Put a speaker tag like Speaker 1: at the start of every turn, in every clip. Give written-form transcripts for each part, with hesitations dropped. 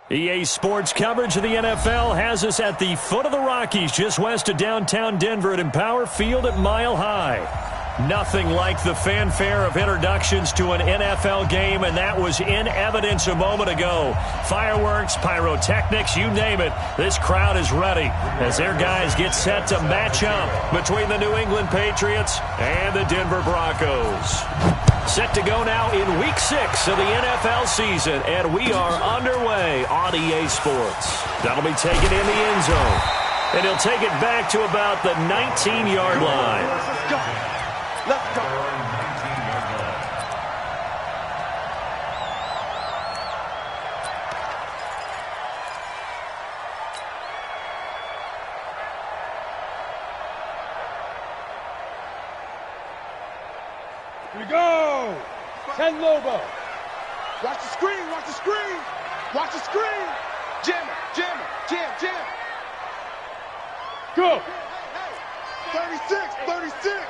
Speaker 1: EA Sports coverage of the NFL has us at the foot of the Rockies, just west of downtown Denver at Empower Field at Mile High. Nothing like the fanfare of introductions to an NFL game, and that was in evidence a moment ago. Fireworks, pyrotechnics, you name it. This crowd is ready as their guys get set to match up between the New England Patriots and the Denver Broncos. Set to go now in Week 6 of the NFL season, and we are underway on EA Sports. That'll be taken in the end zone, and he'll take it back to about the 19-yard line.
Speaker 2: Let's go. Let's go.
Speaker 3: Here we go. 10 Lobo.
Speaker 2: Watch the screen. Watch the screen. Watch the screen. Jam it. Jam it. Jam. Jam.
Speaker 3: Go.
Speaker 2: 36. 36.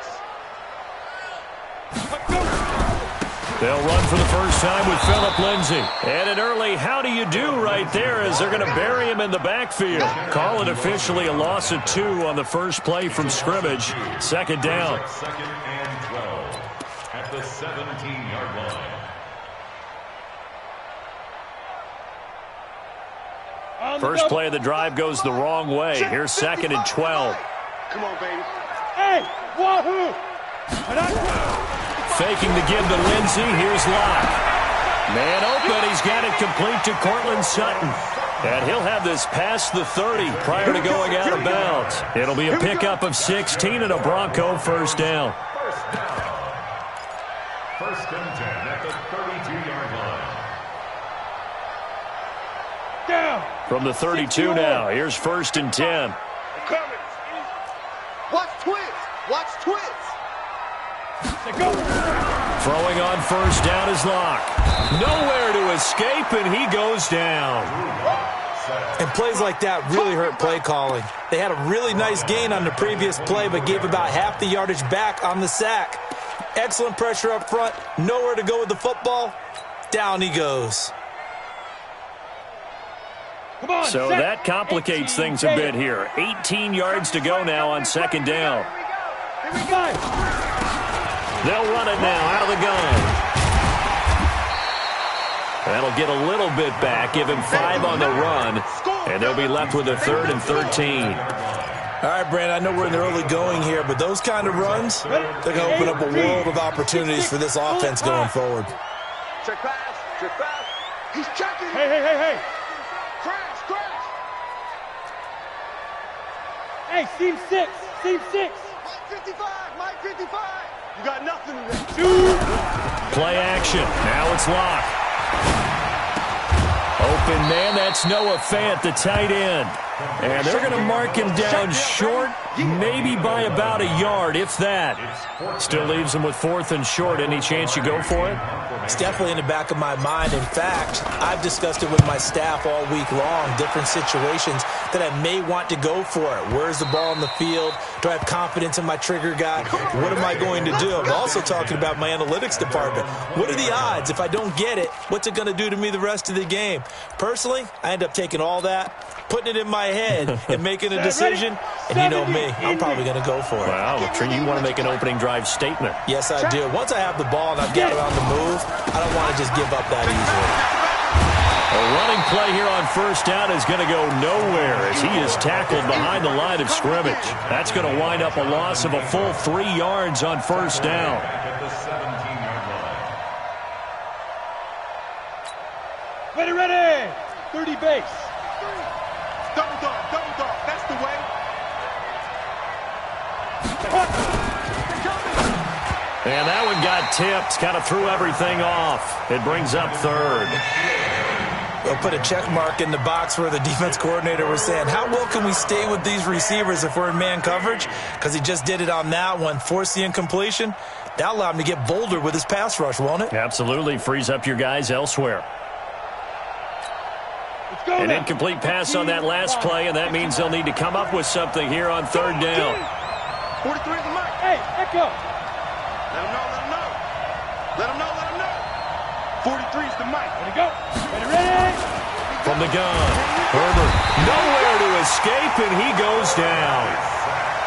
Speaker 1: They'll run for the first time with Phillip Lindsay. And an early how do you do right there as they're going to bury him in the backfield. Call it officially a loss of 2 on the first play from scrimmage. Second down.
Speaker 4: Second and 12 at the 17-yard line.
Speaker 1: First play of the drive goes the wrong way. Here's second and 12.
Speaker 2: Come on, baby.
Speaker 3: Hey, wahoo!
Speaker 1: Faking the give to Lindsay. Here's Locke. Man open. He's got it complete to Cortland Sutton. And he'll have this past the 30 prior to going out of bounds. It'll be a pickup of 16 and a Bronco first down.
Speaker 4: First and 10 at the 32-yard line.
Speaker 3: Down.
Speaker 1: From the 32 now. Here's first and 10.
Speaker 2: Coming. Watch twins. Watch twins.
Speaker 3: Go.
Speaker 1: Throwing on first down is Locke. Nowhere to escape, and he goes down.
Speaker 5: And plays like that really hurt play calling. They had a really nice gain on the previous play, but gave about half the yardage back on the sack. Excellent pressure up front. Nowhere to go with the football. Down he goes.
Speaker 3: Come on,
Speaker 1: So that complicates things a bit here. 18 yards to go now on second down.
Speaker 3: Here we go.
Speaker 1: They'll run it now out of the gun. That'll get a little bit back, give him 5 on the run, and they'll be left with a 3rd and 13.
Speaker 5: All right, Brandon, I know we're in the early going here, but those kind of runs, they're going to open up a world of opportunities for this offense going forward.
Speaker 2: Check pass. Check pass. He's checking.
Speaker 3: Hey.
Speaker 2: Crash. Crash.
Speaker 3: Hey, seam 6. Seam 6.
Speaker 2: Mike 55. Mike 55. You got nothing to do.
Speaker 1: Play action. Now it's Locke. Open man, that's Noah Fant, the tight end. And they're going to mark him down short, maybe by about a yard, if that. Still leaves him with 4th and short. Any chance you go for it?
Speaker 5: It's definitely in the back of my mind. In fact, I've discussed it with my staff all week long, different situations that I may want to go for it. Where's the ball in the field? Do I have confidence in my trigger guy? What am I going to do? I'm also talking about my analytics department. What are the odds? If I don't get it, what's it going to do to me the rest of the game? Personally, I end up taking all that, putting it in my head, and making a decision. And you know me, I'm probably going to go for it.
Speaker 1: Wow, you want to make an opening drive statement.
Speaker 5: Yes, I do. Once I have the ball and I've got it on the move, I don't want to just give up that easily.
Speaker 1: A running play here on first down is going to go nowhere as he is tackled behind the line of scrimmage. That's going to wind up a loss of a full 3 yards on first down.
Speaker 4: At the 17-yard line.
Speaker 3: Ready. 30 base.
Speaker 2: Double dog. That's the way.
Speaker 1: And that one got tipped, kind of threw everything off. It brings up 3rd.
Speaker 5: They'll put a check mark in the box where the defense coordinator was saying, how well can we stay with these receivers if we're in man coverage? Because he just did it on that one, forced the incompletion. That'll allow him to get bolder with his pass rush, won't it?
Speaker 1: Absolutely, frees up your guys elsewhere. An incomplete pass on that last play, and that means they'll need to come up with something here on 3rd down.
Speaker 2: 43 is the mic.
Speaker 3: Hey, echo.
Speaker 2: Let him know. 43 is the mic.
Speaker 3: Ready, go. Ready.
Speaker 1: from the gun. Herbert nowhere to escape, and he goes down.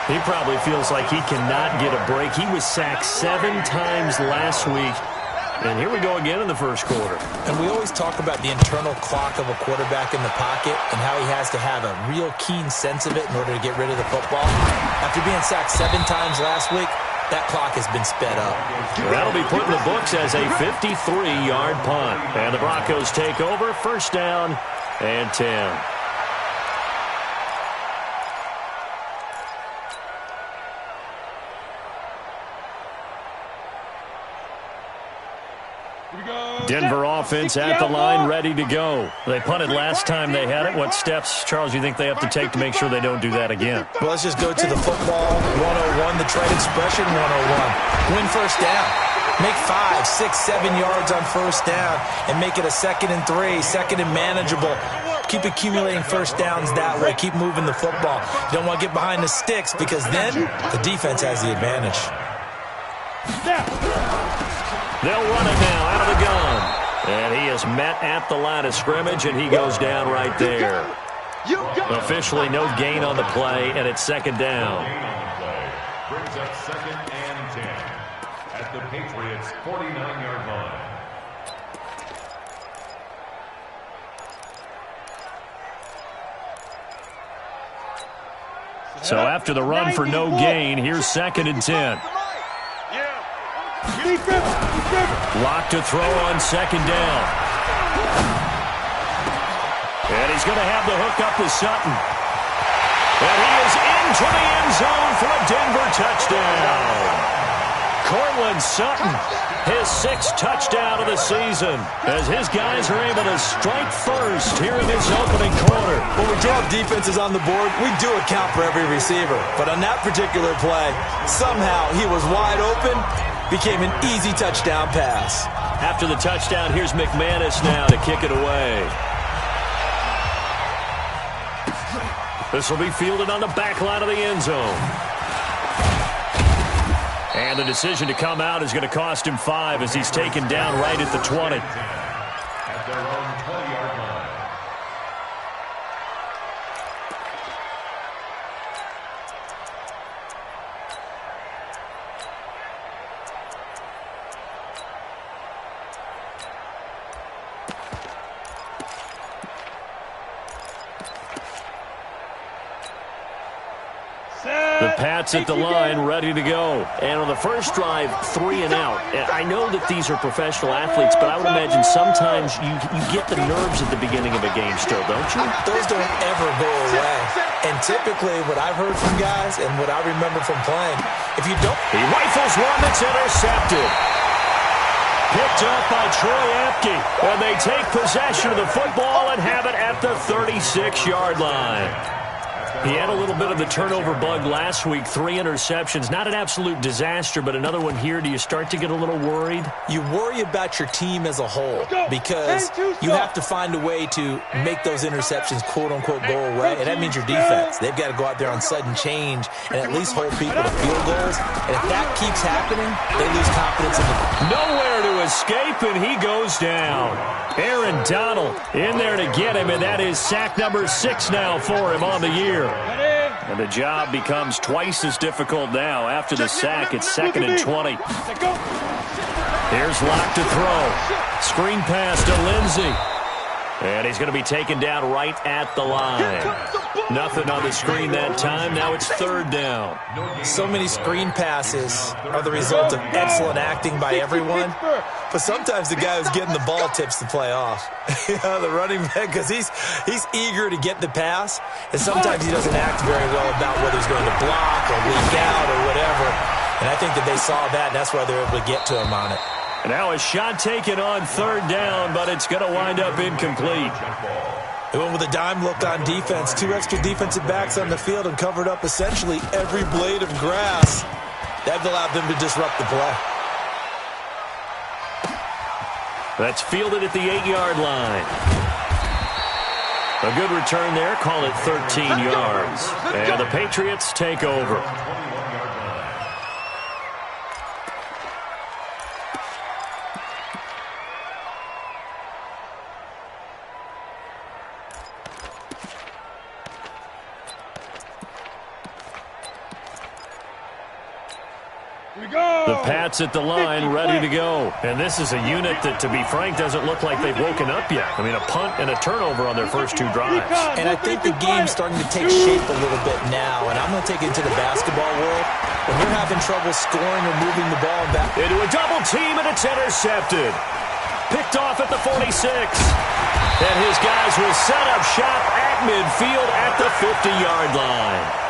Speaker 1: He probably feels like he cannot get a break. He was sacked 7 times last week. And here we go again in the first quarter.
Speaker 5: And we always talk about the internal clock of a quarterback in the pocket and how he has to have a real keen sense of it in order to get rid of the football. After being sacked 7 times last week, that clock has been sped up.
Speaker 1: That'll be put in the books as a 53-yard punt. And the Broncos take over, first down and 10. Denver offense at the line, ready to go. They punted last time they had it. What steps, Charles, you think they have to take to make sure they don't do that again?
Speaker 5: Well, let's just go to the football 101, the trade expression 101. Win first down. Make 5, 6, 7 yards on first down and make it a 2nd and 3, 2nd and manageable. Keep accumulating first downs that way. Keep moving the football. You don't want to get behind the sticks because then the defense has the advantage.
Speaker 1: They'll run it now out of the gun. And he is met at the line of scrimmage, and he goes down right there. Officially no gain on the play, and it's second down.
Speaker 4: Brings up 2nd and 10 at the Patriots' 49-yard line.
Speaker 1: So after the run for no gain, here's 2nd and 10. Locked to throw on 2nd down. And he's going to have the hook up to Sutton. And he is into the end zone for a Denver touchdown. Cortland Sutton, his 6th touchdown of the season, as his guys are able to strike first here in this opening quarter.
Speaker 5: When we drop defenses on the board, we do account for every receiver. But on that particular play, somehow he was wide open. Became an easy touchdown pass.
Speaker 1: After the touchdown, here's McManus now to kick it away. This will be fielded on the back line of the end zone. And the decision to come out is going to cost him 5 as he's taken down right at the 20.
Speaker 4: At their own 20-yard line.
Speaker 1: The Pats at the line, ready to go. And on the first drive, 3 and out. I know that these are professional athletes, but I would imagine sometimes you get the nerves at the beginning of a game still, don't you?
Speaker 5: Those don't ever go away. And typically, what I've heard from guys and what I remember from playing, if you don't...
Speaker 1: He rifles one that's intercepted. Picked up by Troy Apke. And they take possession of the football and have it at the 36-yard line. He had a little bit of the turnover bug last week, 3 interceptions. Not an absolute disaster, but another one here. Do you start to get a little worried?
Speaker 5: You worry about your team as a whole because you have to find a way to make those interceptions, quote-unquote, go away, and that means your defense. They've got to go out there on sudden change and at least hold people to field goals. And if that keeps happening, they lose confidence in the...
Speaker 1: Nowhere to escape, and he goes down. Aaron Donald in there to get him, and that is sack number 6 now for him on the year. And the job becomes twice as difficult now. After the sack, it's 2nd and 20. Here's Locke to throw. Screen pass to Lindsey. And he's going to be taken down right at the line. Nothing on the screen that time. Now it's 3rd down.
Speaker 5: So many screen passes are the result of excellent acting by everyone. But sometimes the guy who's getting the ball tips the play off. The running back, because he's eager to get the pass. And sometimes he doesn't act very well about whether he's going to block or leak out or whatever. And I think that they saw that, and that's why they were able to get to him on it.
Speaker 1: And now a shot taken on 3rd down, but it's going to wind up incomplete.
Speaker 5: They went with a dime look on defense. 2 extra defensive backs on the field and covered up essentially every blade of grass. That allowed them to disrupt the play.
Speaker 1: That's fielded at the 8-yard line. A good return there. Call it 13 yards. And the Patriots take over. Pats at the line, ready to go. And this is a unit that, to be frank, doesn't look like they've woken up yet. I mean, a punt and a turnover on their first 2 drives.
Speaker 5: And I think the game's starting to take shape a little bit now. And I'm going to take it into the basketball world. When you're having trouble scoring or moving the ball back
Speaker 1: into a double team, and it's intercepted. Picked off at the 46. And his guys will set up shop at midfield at the 50-yard line.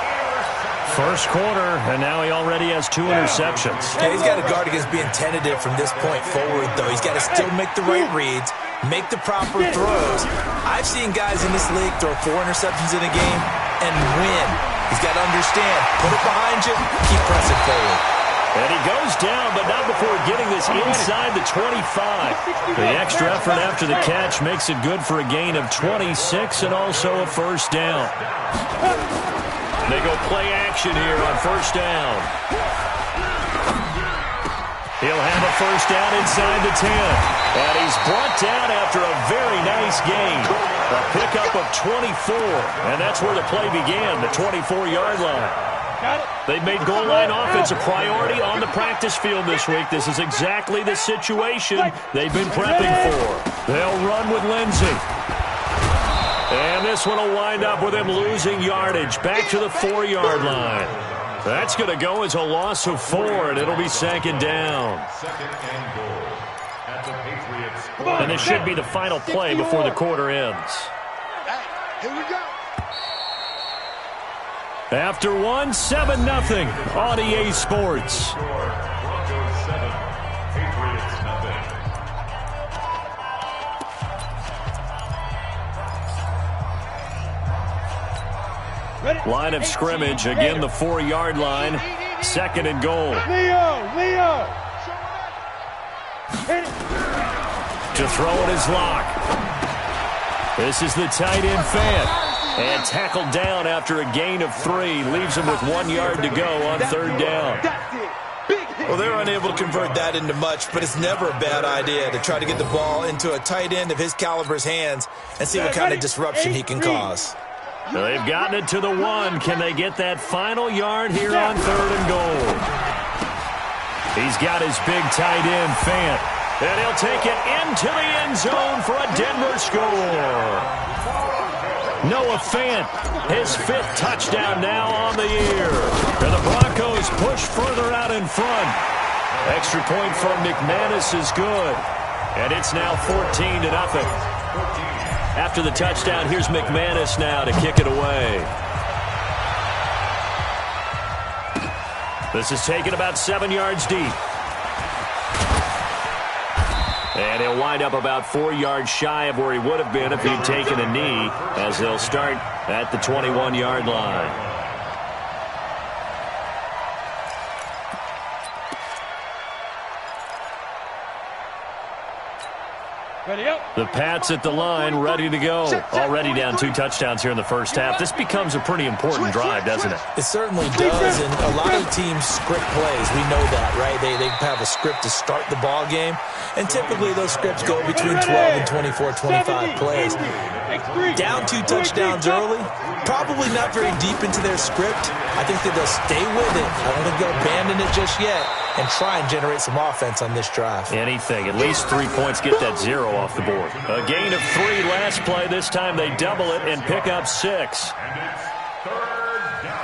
Speaker 1: First quarter, and now he already has 2 interceptions.
Speaker 5: Yeah, he's got to guard against being tentative from this point forward, though. He's got to still make the right reads, make the proper throws. I've seen guys in this league throw 4 interceptions in a game and win. He's got to understand, put it behind you, keep pressing forward.
Speaker 1: And he goes down, but not before getting this inside the 25. The extra effort after the catch makes it good for a gain of 26 and also a first down. They go play action here on first down. He'll have a first down inside the 10. And he's brought down after a very nice gain. A pickup of 24. And that's where the play began, the 24-yard line. They've made goal line offense a priority on the practice field this week. This is exactly the situation they've been prepping for. They'll run with Lindsey. And this one will wind up with him losing yardage back to the 4-yard line. That's going to go as a loss of 4, and it'll be second down.
Speaker 4: Second and goal at the Patriots.
Speaker 1: And this should be the final play before the quarter ends.
Speaker 2: Here we go.
Speaker 1: After 1, 7-0 on EA Sports.
Speaker 4: Broncos 7, Patriots 0.
Speaker 1: Line of scrimmage, again the 4-yard line. Second and goal.
Speaker 3: Leo!
Speaker 1: To throw it is Locke. This is the tight end Fant. And tackled down after a gain of 3. Leaves him with 1 yard to go on third down.
Speaker 5: Well, they're unable to convert that into much, but it's never a bad idea to try to get the ball into a tight end of his caliber's hands and see what kind of disruption he can cause.
Speaker 1: So they've gotten it to the 1. Can they get that final yard here on third and goal? He's got his big tight end, Fant. And he'll take it into the end zone for a Denver score. Noah Fant, his 5th touchdown now on the year. And the Broncos push further out in front. Extra point from McManus is good. And it's now 14-0. After the touchdown, here's McManus now to kick it away. This is taken about 7 yards deep. And he'll wind up about 4 yards shy of where he would have been if he'd taken a knee, as they'll start at the 21-yard line. The Pats at the line, ready to go. Already down 2 touchdowns here in the first half. This becomes a pretty important drive, doesn't it?
Speaker 5: It certainly does, and a lot of teams script plays. We know that, right? They have a script to start the ball game, and typically those scripts go between 12 and 24, 25 plays. Down 2 touchdowns early, probably not very deep into their script. I think that they'll stay with it. I don't think they'll abandon it just yet and try and generate some offense on this drive.
Speaker 1: Anything. At least 3 points, get that 0 off the board. A gain of 3 last play. This time they double it and pick up 6.
Speaker 4: And it's third down.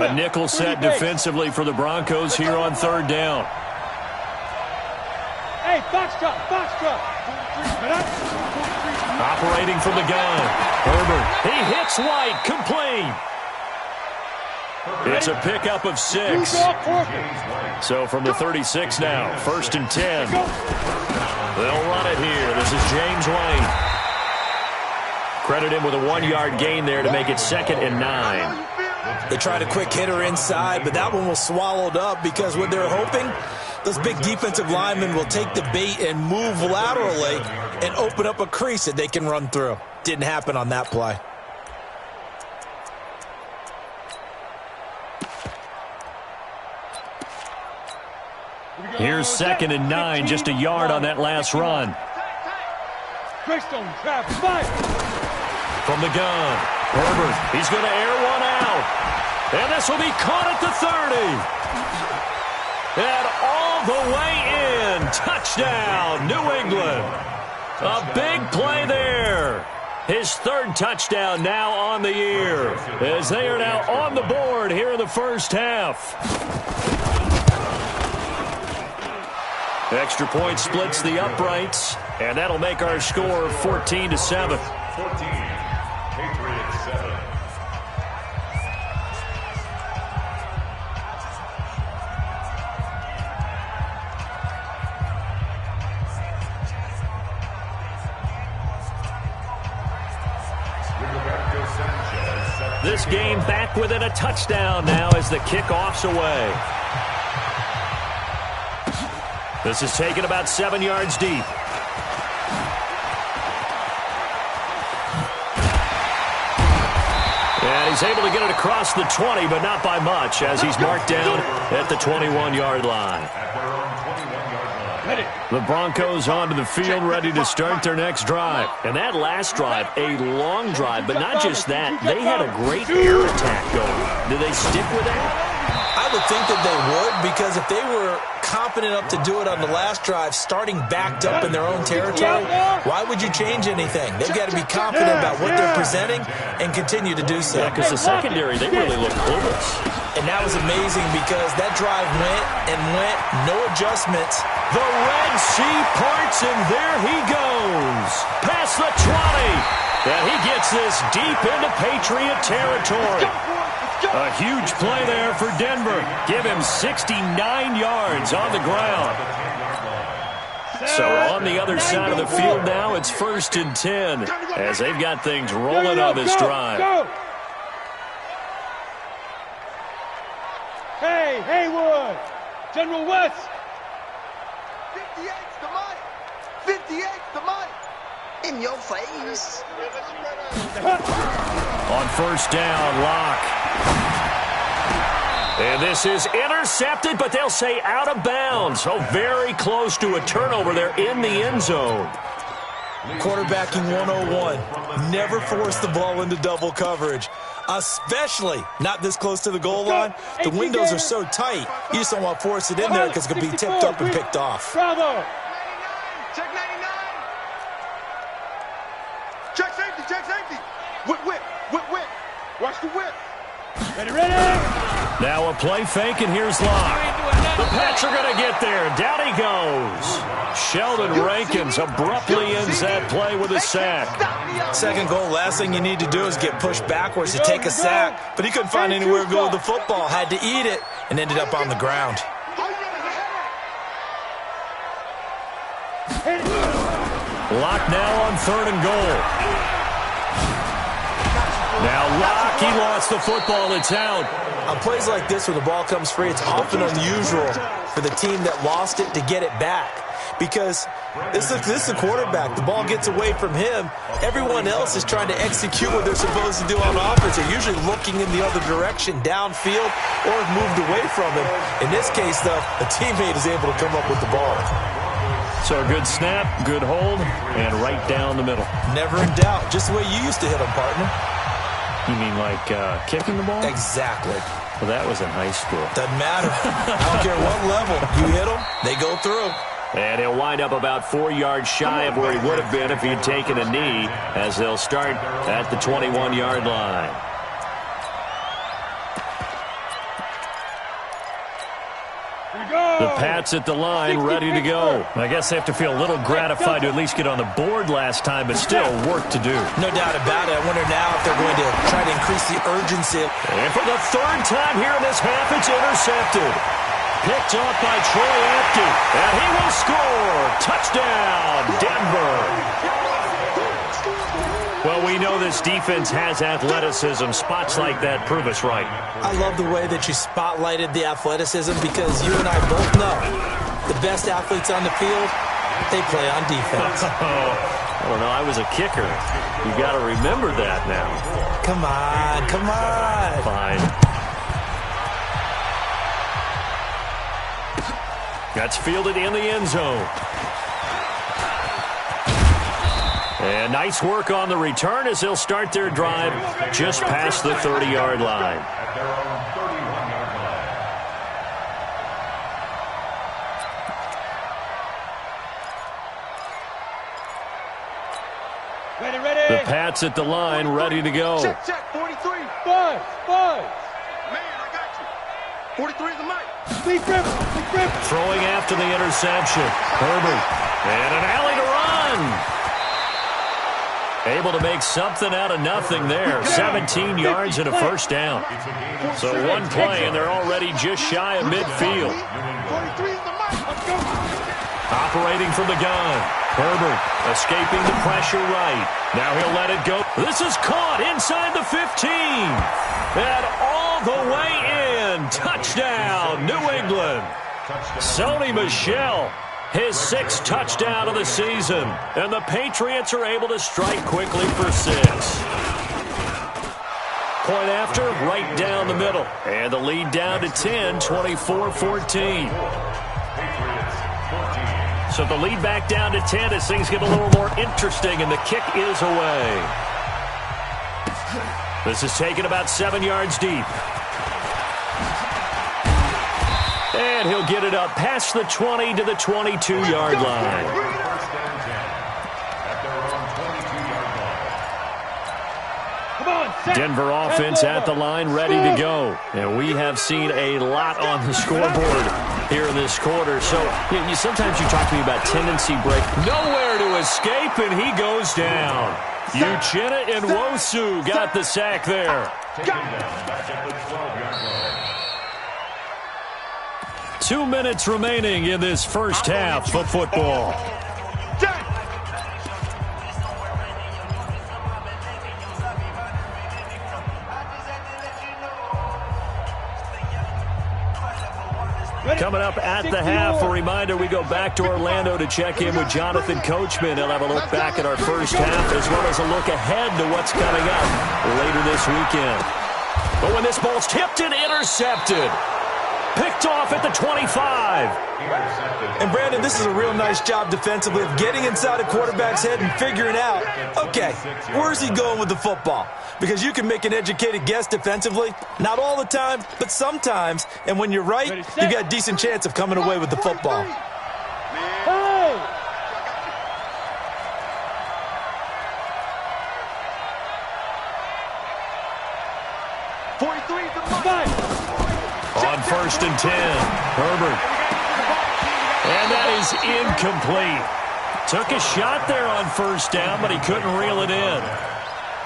Speaker 1: A nickel set defensively for the Broncos here on third down.
Speaker 3: Hey, Foxtrot!
Speaker 1: Operating from the gun. Herbert. He hits White. Complete. It's a pickup of 6. So from the 36 now, 1st and 10. They'll run it here. This is James White. Credit him with a 1-yard gain there to make it 2nd and 9.
Speaker 5: They tried a quick hitter inside, but that one was swallowed up because what they're hoping, those big defensive linemen will take the bait and move laterally and open up a crease that they can run through. Didn't happen on that play.
Speaker 1: Here's 2nd and 9, just a yard on that last run.
Speaker 3: Greystone, trap, fire.
Speaker 1: From the gun, Herbert, he's going to air one out. And this will be caught at the 30. And all the way in. Touchdown, New England. A big play there. His third touchdown now on the year, as they are now on the board here in the first half. Extra point splits the uprights, and that'll make our score 14-7.
Speaker 4: 14, Patriots 7.
Speaker 1: This game back within a touchdown now as the kickoff's away. This is taken about 7 yards deep. And he's able to get it across the 20, but not by much, as he's marked down at the 21-yard line. The Broncos onto the field, ready to start their next drive. And that last drive, a long drive, but not just that. They had a great air attack going. Do they stick with that?
Speaker 5: I would think that they would, because if they were confident enough to do it on the last drive, starting backed up in their own territory, why would you change anything? They've got to be confident about what they're presenting and continue to do so.
Speaker 1: Yeah, because the secondary, they really look clueless.
Speaker 5: And that was amazing because that drive went and went, no adjustments.
Speaker 1: The Red Sea parts, and there he goes. Past the 20. And he gets this deep into Patriot territory. A huge play there for Denver. Give him 69 yards on the ground. So on the other side of the field now, it's 1st and 10 as they've got things rolling on this drive.
Speaker 3: Hey, Haywood! General West!
Speaker 2: 58's the money! 58's the money! In your face!
Speaker 1: On 1st down, Locke. And this is intercepted, but they'll say out of bounds. So very close to a turnover there in the end zone.
Speaker 5: Quarterbacking 101. Never force the ball into double coverage, especially not this close to the goal line. The windows are so tight, you just don't want to force it in there because it could be tipped up and picked off.
Speaker 3: Bravo!
Speaker 2: Check 99! Check safety, check safety! Whip, whip, whip, whip! Watch the whip!
Speaker 3: Ready!
Speaker 1: Now a play fake, and here's Locke. The Pats are going to get there. Down he goes. Sheldon Rankins abruptly ends that play with a sack.
Speaker 5: Second goal, last thing you need to do is get pushed backwards to take a sack. But he couldn't find anywhere to go with the football. Had to eat it and ended up on the ground.
Speaker 1: Locke now on 3rd and goal. Now Locke, he lost the football. It's out.
Speaker 5: On plays like this where the ball comes free, it's often unusual for the team that lost it to get it back. Because this is a quarterback. The ball gets away from him. Everyone else is trying to execute what they're supposed to do on offense. They're usually looking in the other direction, downfield, or have moved away from him. In this case, though, a teammate is able to come up with the ball.
Speaker 1: So a good snap, good hold, and right down the middle.
Speaker 5: Never in doubt. Just the way you used to hit them, partner.
Speaker 1: You mean like kicking the ball?
Speaker 5: Exactly.
Speaker 1: Well, that was in high school.
Speaker 5: Doesn't matter. I don't care what level. You hit them, they go through.
Speaker 1: And he'll wind up about 4 yards shy of where he would have been if he'd taken a knee, as they'll start at the 21-yard line. The Pats at the line, ready to go. I guess they have to feel a little gratified to at least get on the board last time, but still work to do.
Speaker 5: No doubt about it. I wonder now if they're going to try to increase the urgency.
Speaker 1: And for the 3rd time here in this half, it's intercepted. Picked off by Troy Apke, and he will score. Touchdown, Denver. Well, we know this defense has athleticism. Spots like that prove us right.
Speaker 5: I love the way that you spotlighted the athleticism because you and I both know the best athletes on the field, they play on defense.
Speaker 1: I don't know. I was a kicker. You got to remember that now.
Speaker 5: Come on, come on.
Speaker 1: Fine. That's fielded in the end zone. And nice work on the return as they'll start their drive just past the 30-yard line.
Speaker 4: At their own 31-yard line.
Speaker 3: Ready.
Speaker 1: The Pats at the line, ready to go.
Speaker 2: Check, 43.
Speaker 3: Five.
Speaker 2: Man, I got you. 43 is the mic.
Speaker 3: Big grip.
Speaker 1: Throwing after the interception. Herbert. And an alley to run. Able to make something out of nothing there. 17 yards and a first down. So one play, and they're already just shy of midfield.
Speaker 2: 43 is the mic. Let's go.
Speaker 1: Operating from the gun. Herbert escaping the pressure right. Now he'll let it go. This is caught inside the 15. And all the way in. Touchdown, New England. Sony Michel, his 6th touchdown of the season. And the Patriots are able to strike quickly for 6. Point after, right down the middle. And the lead down to 10, 24-14. So the lead back down to 10 as things get a little more interesting, and the kick is away. This is taken about 7 yards deep. And he'll get it up past the 20 to the 22-yard line. Denver offense at the line, ready to go. And we have seen a lot on the scoreboard here in this quarter. So sometimes you talk to me about tendency break. Nowhere to escape, and he goes down. Uchenna and Nwosu got the sack there. 2 minutes remaining in this first half of football. Coming up at the half, a reminder, we go back to Orlando to check in with Jonathan Coachman. He'll have a look back at our first half as well as a look ahead to what's coming up later this weekend. But when this ball's tipped and intercepted, picked off at the 25.
Speaker 5: And, Brandon, this is a real nice job defensively of getting inside a quarterback's head and figuring out, okay, where's he going with the football? Because you can make an educated guess defensively, not all the time, but sometimes. And when you're right, you got a decent chance of coming away with the football.
Speaker 1: On 1st and 10, Herbert. And that is incomplete. Took a shot there on 1st down, but he couldn't reel it in.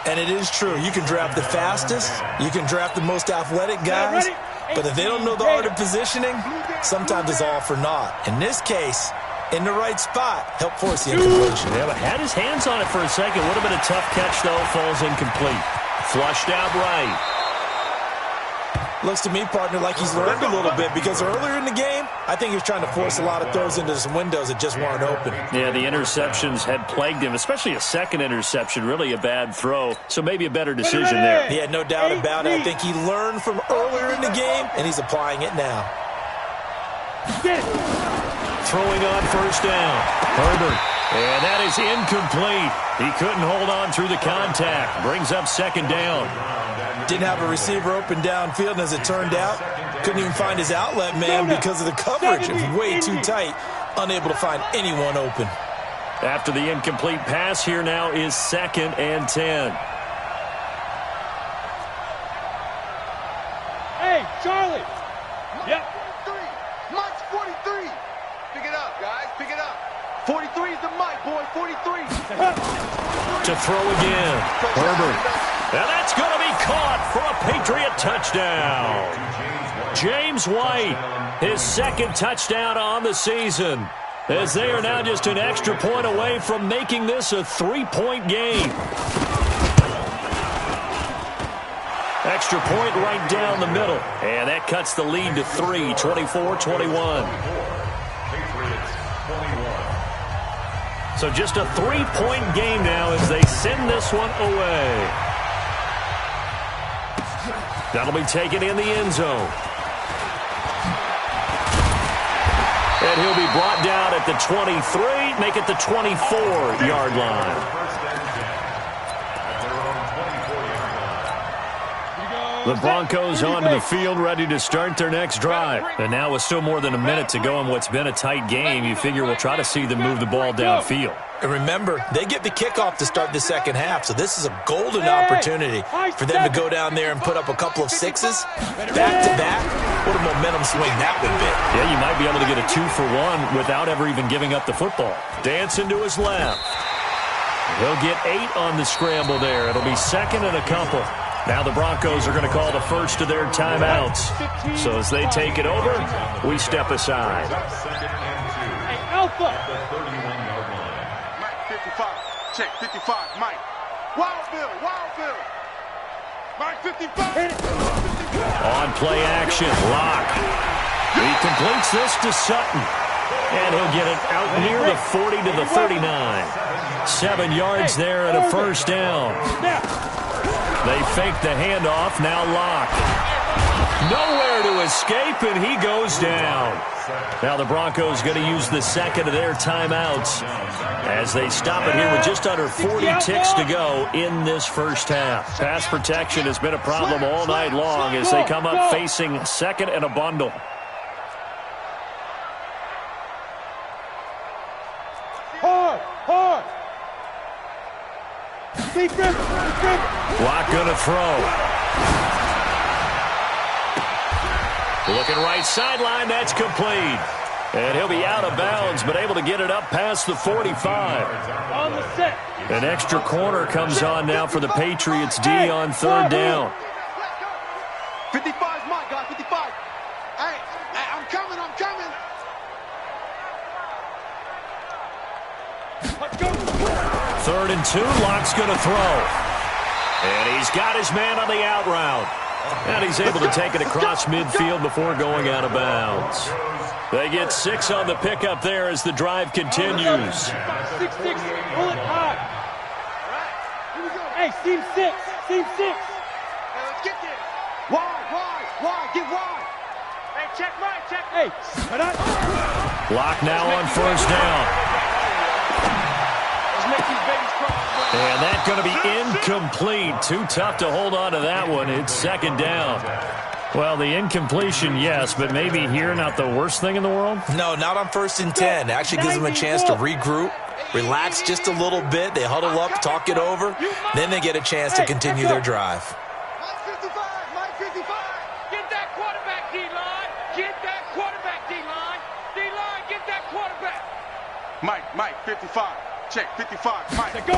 Speaker 5: And it is true. You can draft the fastest. You can draft the most athletic guys. But if they don't know the art of positioning, sometimes it's all for naught. In this case, in the right spot, help force the incompletion.
Speaker 1: Yeah, but had his hands on it for a second. Would have been a tough catch, though. Falls incomplete. Flushed out right.
Speaker 5: Looks to me, partner, like he's learned a little bit because earlier in the game, I think he was trying to force a lot of throws into some windows that just weren't open.
Speaker 1: Yeah, the interceptions had plagued him, especially a second interception, really a bad throw. So maybe a better decision there.
Speaker 5: He had no doubt about it. I think he learned from earlier in the game, and he's applying it now.
Speaker 1: Throwing on 1st down. Herbert. And that is incomplete. He couldn't hold on through the contact. Brings up 2nd down.
Speaker 5: Didn't have a receiver open downfield, and as it turned out, couldn't even find his outlet man because of the coverage. It was way too tight, unable to find anyone open.
Speaker 1: After the incomplete pass, here now is 2nd and 10.
Speaker 3: Hey, Charlie. Yep.
Speaker 2: 43. Mike's 43. Pick it up, guys. Pick it up. 43 is the mic, boy. 43.
Speaker 1: To throw again. Herbert. And that's going to be caught for a Patriot touchdown. James White, his 2nd touchdown on the season, as they are now just an extra point away from making this a 3-point game. Extra point right down the middle. And that cuts the lead to 3, 24-21. So just a 3-point game now as they send this one away. That'll be taken in the end zone. And he'll be brought down at the 23, make it the 24-yard line. The Broncos onto the field, ready to start their next drive. And now with still more than a minute to go in what's been a tight game, you figure we'll try to see them move the ball downfield.
Speaker 5: And remember, they get the kickoff to start the second half, so this is a golden opportunity for them to go down there and put up a couple of sixes back-to-back. What a momentum swing that would be.
Speaker 1: Yeah, you might be able to get a 2-for-1 without ever even giving up the football. Dancing to his left. He'll get 8 on the scramble there. It'll be second and a couple. Now the Broncos are going to call the first of their timeouts. So as they take it over, we step aside.
Speaker 3: Hey, Alpha.
Speaker 2: Mike, 55. Check, 55. Mike. Wild Bill. Mike, 55.
Speaker 1: On play action, Locke. He completes this to Sutton. And he'll get it out near the 40 to the 39. 7 yards there and a first down. They fake the handoff, now Locke. Nowhere to escape, and he goes down. Now the Broncos going to use the second of their timeouts as they stop it here with just under 40 ticks to go in this first half. Pass protection has been a problem all night long as they come up facing second and a bundle.
Speaker 3: Hard. Defense.
Speaker 1: Locke going to throw. Looking right sideline, that's complete. And he'll be out of bounds, but able to get it up past the 45.
Speaker 3: On the set.
Speaker 1: An extra corner comes on now for the Patriots D on third down.
Speaker 2: 55's Mike, guys, 55. Hey, I'm coming.
Speaker 3: Let's go.
Speaker 1: 3rd and 2, Locke's going to throw. And he's got his man on the out route. And he's able to take it across midfield before going out of bounds. They get 6 on the pickup there as the drive continues.
Speaker 3: 6-6, pull it high. Hey, seam 6.
Speaker 2: Hey, let's get there. Wide, get wide. Hey, check right.
Speaker 3: Hey, but
Speaker 1: Locke now on first down. And that's going to be incomplete. Too tough to hold on to that one. It's second down. Well, the incompletion, yes, but maybe here not the worst thing in the world?
Speaker 5: No, not on 1st and 10. Actually gives them a chance to regroup, relax just a little bit. They huddle up, talk it over. Then they get a chance to continue their drive.
Speaker 2: Mike 55.
Speaker 6: Get that quarterback, D-line. Get that quarterback, D-line. D-line, get that quarterback.
Speaker 2: Mike 55. Check, 55. Mike.
Speaker 3: go.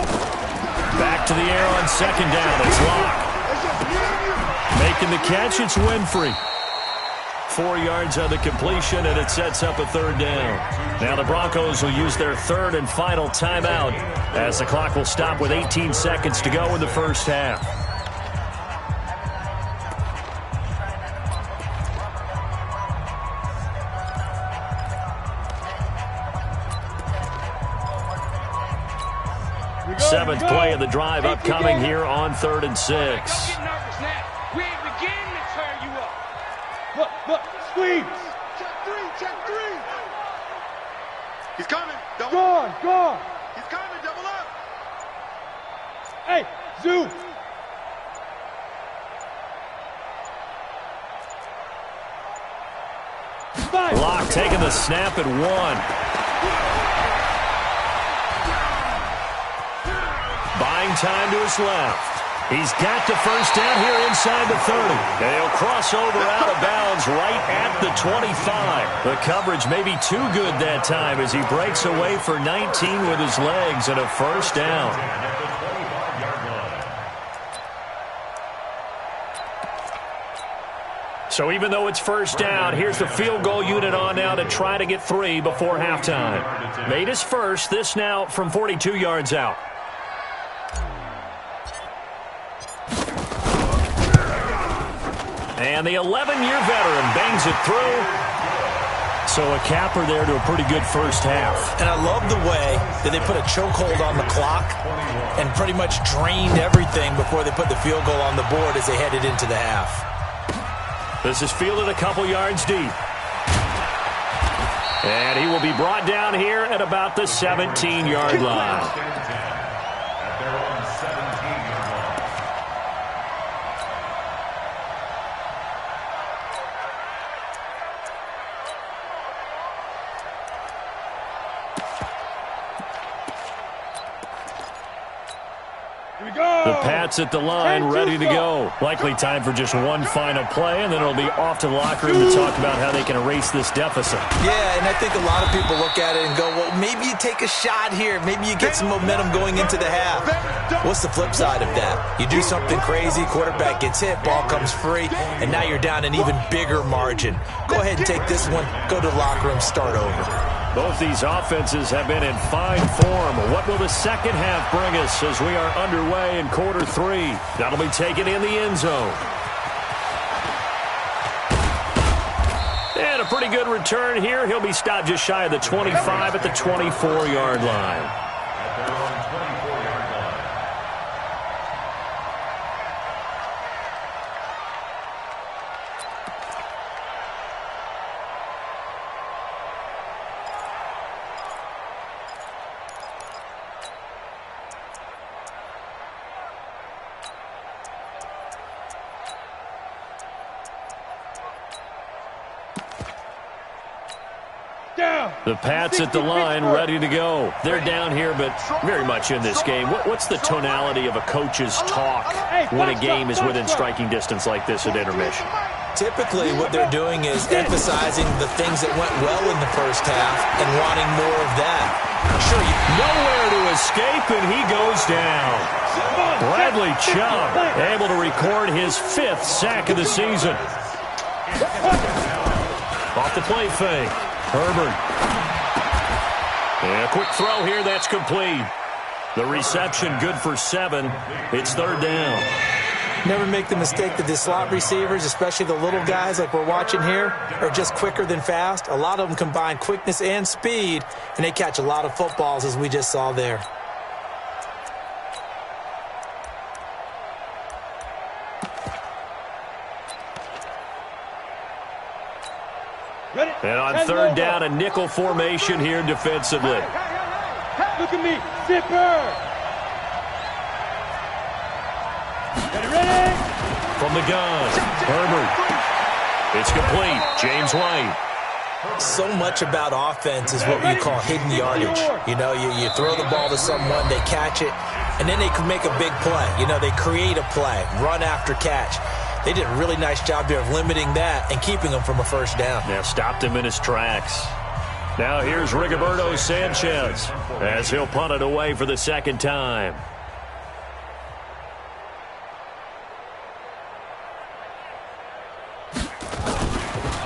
Speaker 1: Back to the air on second down. It's Locke. Making the catch, it's Winfrey. 4 yards on the completion, and it sets up a third down. Now the Broncos will use their third and final timeout as the clock will stop with 18 seconds to go in the first half. Seventh play of the drive upcoming here on 3rd and 6.
Speaker 6: Don't get nervous now. We ain't beginning to turn you up.
Speaker 3: Look, squeeze.
Speaker 2: Check three. He's coming.
Speaker 3: Gone.
Speaker 2: He's coming. Double up.
Speaker 3: Hey, zoo.
Speaker 1: Locke taking the snap at 1. Buying time to his left. He's got the first down here inside the 30. And he'll cross over out of bounds right at the 25. The coverage may be too good that time as he breaks away for 19 with his legs and a first down. So even though it's first down, here's the field goal unit on now to try to get 3 before halftime. Made his first, this now from 42 yards out. And the 11-year veteran bangs it through. So a capper there to a pretty good first half.
Speaker 5: And I love the way that they put a chokehold on the clock and pretty much drained everything before they put the field goal on the board as they headed into the half.
Speaker 1: This is fielded a couple yards deep. And he will be brought down here at about the 17-yard line. The Pats at the line, ready to go. Likely time for just one final play, and then it'll be off to the locker room to talk about how they can erase this deficit.
Speaker 5: Yeah, and I think a lot of people look at it and go, well, maybe you take a shot here. Maybe you get some momentum going into the half. What's the flip side of that? You do something crazy, quarterback gets hit, ball comes free, and now you're down an even bigger margin. Go ahead and take this one, go to the locker room, start over.
Speaker 1: Both these offenses have been in fine form. What will the second half bring us as we are underway in quarter 3? That'll be taken in the end zone. And a pretty good return here. He'll be stopped just shy of the 25 at the 24-yard line. The Pats at the line, ready to go. They're down here, but very much in this game. What's the tonality of a coach's talk when a game is within striking distance like this at intermission?
Speaker 5: Typically, what they're doing is emphasizing the things that went well in the first half and wanting more of that.
Speaker 1: Sure, nowhere to escape, and he goes down. Bradley Chubb able to record his 5th sack of the season. Off the play fake. Herbert. And a quick throw here, that's complete. The reception good for 7. It's 3rd down.
Speaker 5: Never make the mistake that the slot receivers, especially the little guys like we're watching here, are just quicker than fast. A lot of them combine quickness and speed, and they catch a lot of footballs, as we just saw there.
Speaker 1: And on 3rd down, a nickel formation here defensively.
Speaker 3: Look at me, zipper. Ready?
Speaker 1: From the gun, Herbert. It's complete. James White.
Speaker 5: So much about offense is what we call hidden yardage. You know, you throw the ball to someone, they catch it, and then they can make a big play. You know, they create a play, run after catch. They did a really nice job there of limiting that and keeping him from a first down.
Speaker 1: Yeah, stopped him in his tracks. Now here's Rigoberto Sanchez as he'll punt it away for the 2nd time.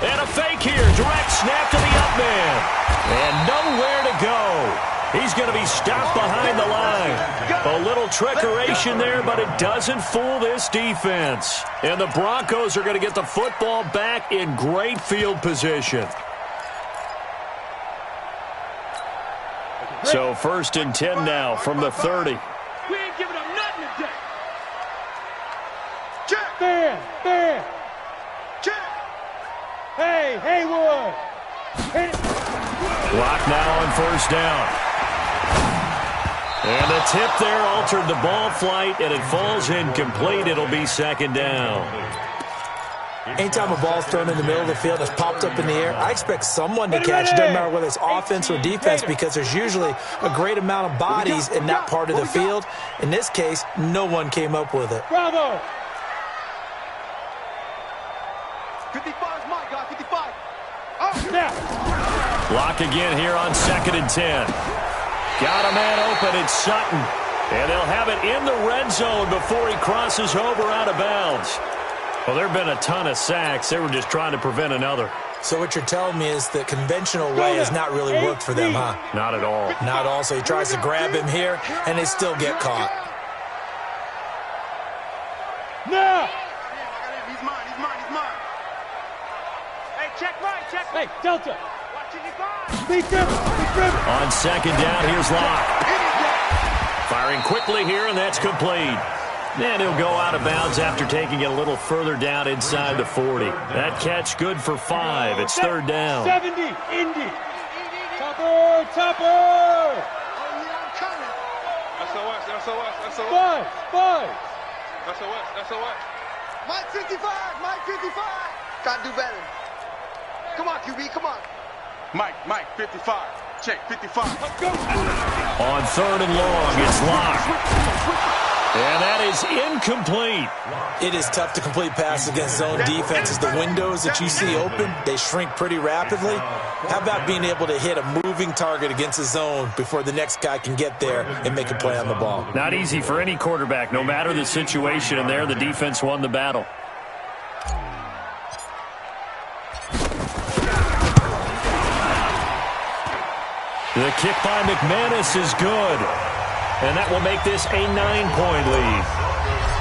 Speaker 1: And a fake here. Direct snap to the up man. And nowhere to go. He's going to be stopped behind the line. A little trickeration there, but it doesn't fool this defense. And the Broncos are going to get the football back in great field position. So 1st and 10 now from the 30.
Speaker 6: We ain't giving up nothing today.
Speaker 3: Check. Bam.
Speaker 2: Check.
Speaker 3: Hey, Haywood. Hit it.
Speaker 1: Clock now on 1st down. And the tip there altered the ball flight, and it falls incomplete. It'll be 2nd down.
Speaker 5: Anytime a ball's thrown in the middle of the field, it's popped up in the air, I expect someone to catch it. Doesn't matter whether it's offense or defense, because there's usually a great amount of bodies in that part of the field. In this case, no one came up with it.
Speaker 3: Bravo.
Speaker 2: 55 is my guy, 55.
Speaker 3: Snap.
Speaker 1: Block again here on 2nd and 10. Got a man open, it's Sutton. And they'll have it in the red zone before he crosses over out of bounds. Well, there have been a ton of sacks. They were just trying to prevent another.
Speaker 5: So what you're telling me is the conventional way has not really worked for them, huh?
Speaker 1: Not at all.
Speaker 5: Not at all. So he tries to grab him here, and they still get caught.
Speaker 3: Now.
Speaker 2: He's mine.
Speaker 6: Hey, check right.
Speaker 3: Hey, Delta.
Speaker 6: Watching you guys.
Speaker 3: Be driven.
Speaker 1: On 2nd down, here's Locke. Firing quickly here, and that's complete. And he'll go out of bounds after taking it a little further down inside the 40. That catch good for 5. It's 3rd down.
Speaker 3: 70, Indy. Topper.
Speaker 2: Oh, yeah, I'm coming.
Speaker 6: SOS.
Speaker 3: 5.
Speaker 6: SOS.
Speaker 2: Mike 55. Gotta do better. Come on, QB, come on.
Speaker 7: Mike, 55. Check, 55.
Speaker 3: Let's go.
Speaker 1: On 3rd and long, it's Locke. And that is incomplete.
Speaker 5: It is tough to complete passes against zone defenses. The windows that you see open, they shrink pretty rapidly. How about being able to hit a moving target against a zone before the next guy can get there and make a play on the ball?
Speaker 1: Not easy for any quarterback, no matter the situation, and there the defense won the battle. The kick by McManus is good. And that will make this a 9-point lead.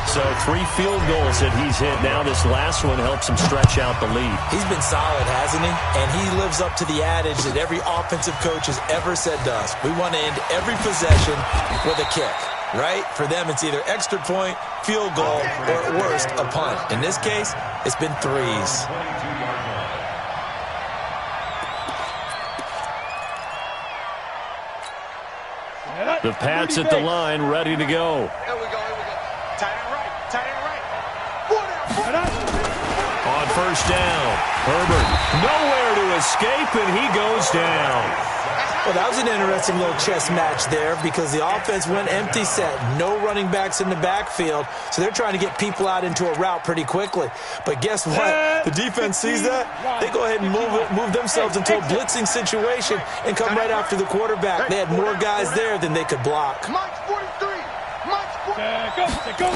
Speaker 1: So 3 field goals that he's hit. Now this last one helps him stretch out the lead.
Speaker 5: He's been solid, hasn't he? And he lives up to the adage that every offensive coach has ever said to us. We want to end every possession with a kick, right? For them, it's either extra point, field goal, or at worst, a punt. In this case, it's been 3s.
Speaker 1: The Pats at the line, ready to go.
Speaker 7: Here we go, here we go. Tight end right, tight end right.
Speaker 1: On first down, Herbert nowhere to escape, and he goes down.
Speaker 5: Well, that was an interesting little chess match there because the offense went empty set. No running backs in the backfield, so they're trying to get people out into a route pretty quickly. But guess what? The defense sees that. They go ahead and move themselves into a blitzing situation and come right after the quarterback. They had more guys there than they could block.
Speaker 2: Mike's 43. Mike's 43.
Speaker 3: Go.